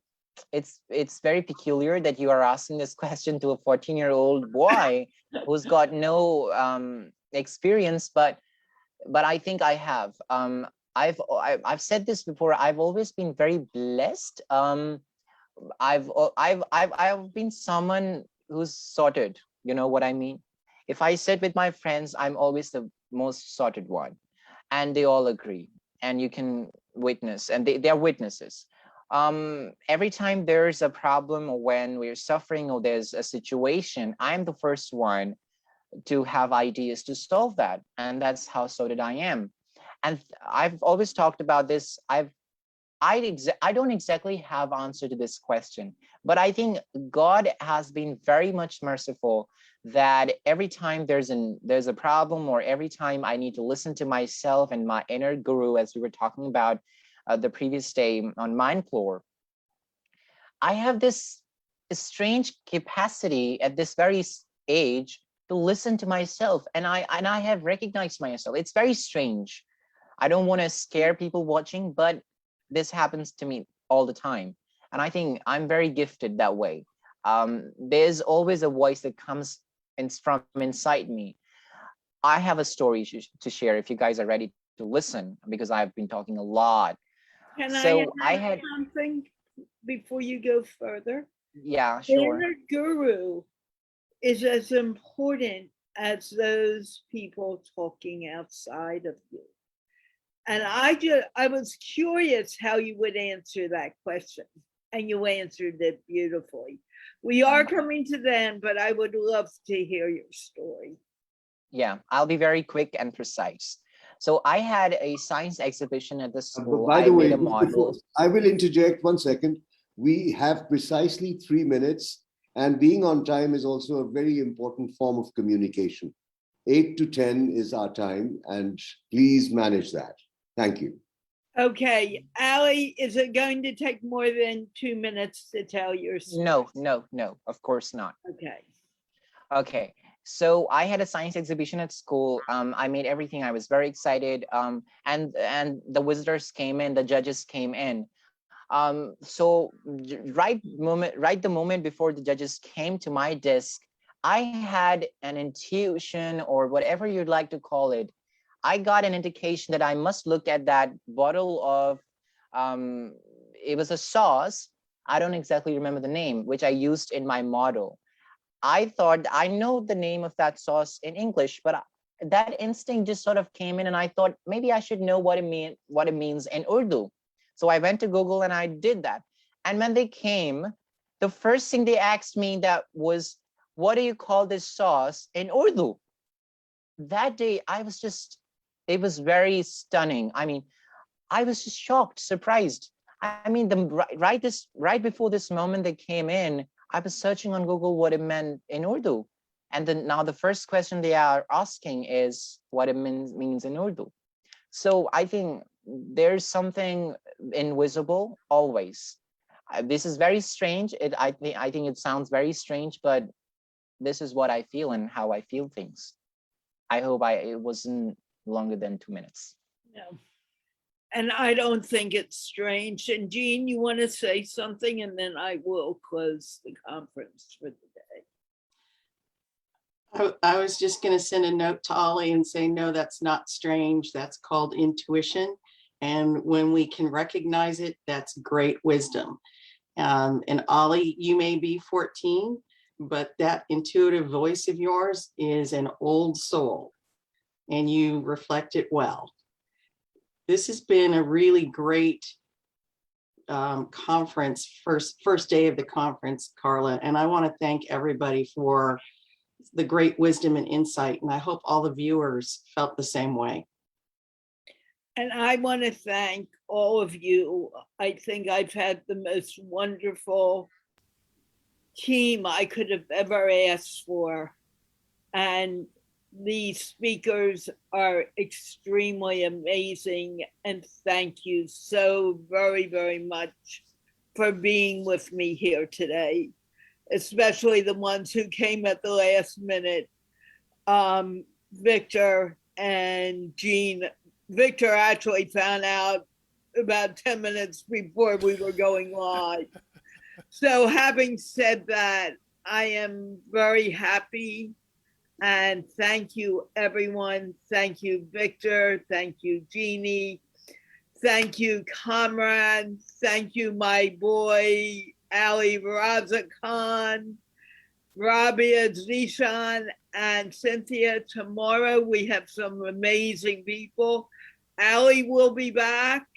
peculiar that you are asking this question to a 14-year-old boy who's got no experience, but I think I have. I've said this before. I've always been very blessed. I've been someone who's sorted. You know what I mean? If I sit with my friends, I'm always the most sorted one, and they all agree. And you can witness, and they're witnesses. Every time there's a problem, or when we're suffering, or there's a situation, I'm the first one to have ideas to solve that, and that's how sorted I am. And I've always talked about this. I don't exactly have answer to this question, but I think God has been very much merciful that every time there's a problem, or every time I need to listen to myself and my inner guru, as we were talking about the previous day on Mindfloor, I have this strange capacity at this very age to listen to myself, and I have recognized myself. It's very strange. I don't want to scare people watching, but this happens to me all the time. And I think I'm very gifted that way. There's always a voice that comes from inside me. I have a story to share if you guys are ready to listen, because I've been talking a lot. Can So I I add had, something before you go further? yeah, The sure. inner guru is as important as those people talking outside of you. And I was curious how you would answer that question, and you answered it beautifully. We are coming to the end, but I would love to hear your story. Yeah, I'll be very quick and precise. So I had a science exhibition at the school. By I the way, made a model. I will interject 1 second. We have precisely 3 minutes, and being on time is also a very important form of communication. 8 to 10 is our time, and please manage that. Thank you. Okay, Ali, is it going to take more than 2 minutes to tell your story? No, of course not. Okay. Okay, So I had a science exhibition at school. I made everything. I was very excited. And the visitors came in, the judges came in. So right the moment before the judges came to my desk, I had an intuition, or whatever you'd like to call it. I got an indication that I must look at that bottle of, it was a sauce. I don't exactly remember the name, which I used in my model. I thought I know the name of that sauce in English, but that instinct just sort of came in, and I thought maybe I should know what it means in Urdu. So I went to Google and I did that. And when they came, the first thing they asked me that was, what do you call this sauce in Urdu? That day, it was very stunning. I mean, I was just shocked, surprised. I mean, right before this moment they came in, I was searching on Google what it meant in Urdu. And then now the first question they are asking is what it means in Urdu. So I think there's something invisible always. This is very strange. I think it sounds very strange, but this is what I feel and how I feel things. I hope it wasn't longer than 2 minutes. No. And I don't think it's strange. And Jean, you want to say something, and then I will close the conference for the day. I was just going to send a note to Ollie and say, no, that's not strange. That's called intuition. And when we can recognize it, that's great wisdom. And Ollie, you may be 14, but that intuitive voice of yours is an old soul, and you reflect it well. This has been a really great conference, first day of the conference, Carla. And I want to thank everybody for the great wisdom and insight. And I hope all the viewers felt the same way. And I want to thank all of you. I think I've had the most wonderful team I could have ever asked for. And these speakers are extremely amazing. And thank you so very, very much for being with me here today, especially the ones who came at the last minute. Victor and Jean. Victor actually found out about 10 minutes before we were going live. So having said that, I am very happy, and thank you everyone. Thank you, Victor. Thank you, Jeannie. Thank you, Kamran. Thank you, my boy, Ali Raza Khan, Rabia Zishan, and Cynthia. Tomorrow we have some amazing people. Ali will be back,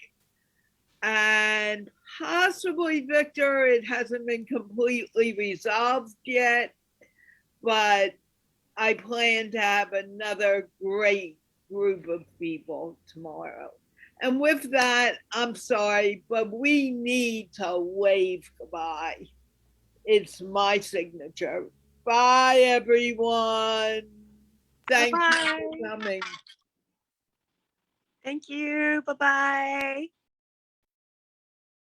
and possibly Victor. It hasn't been completely resolved yet, but I plan to have another great group of people tomorrow. And with that, I'm sorry, but we need to wave goodbye. It's my signature. Bye, everyone. Thank you for coming. Thank you. Bye-bye.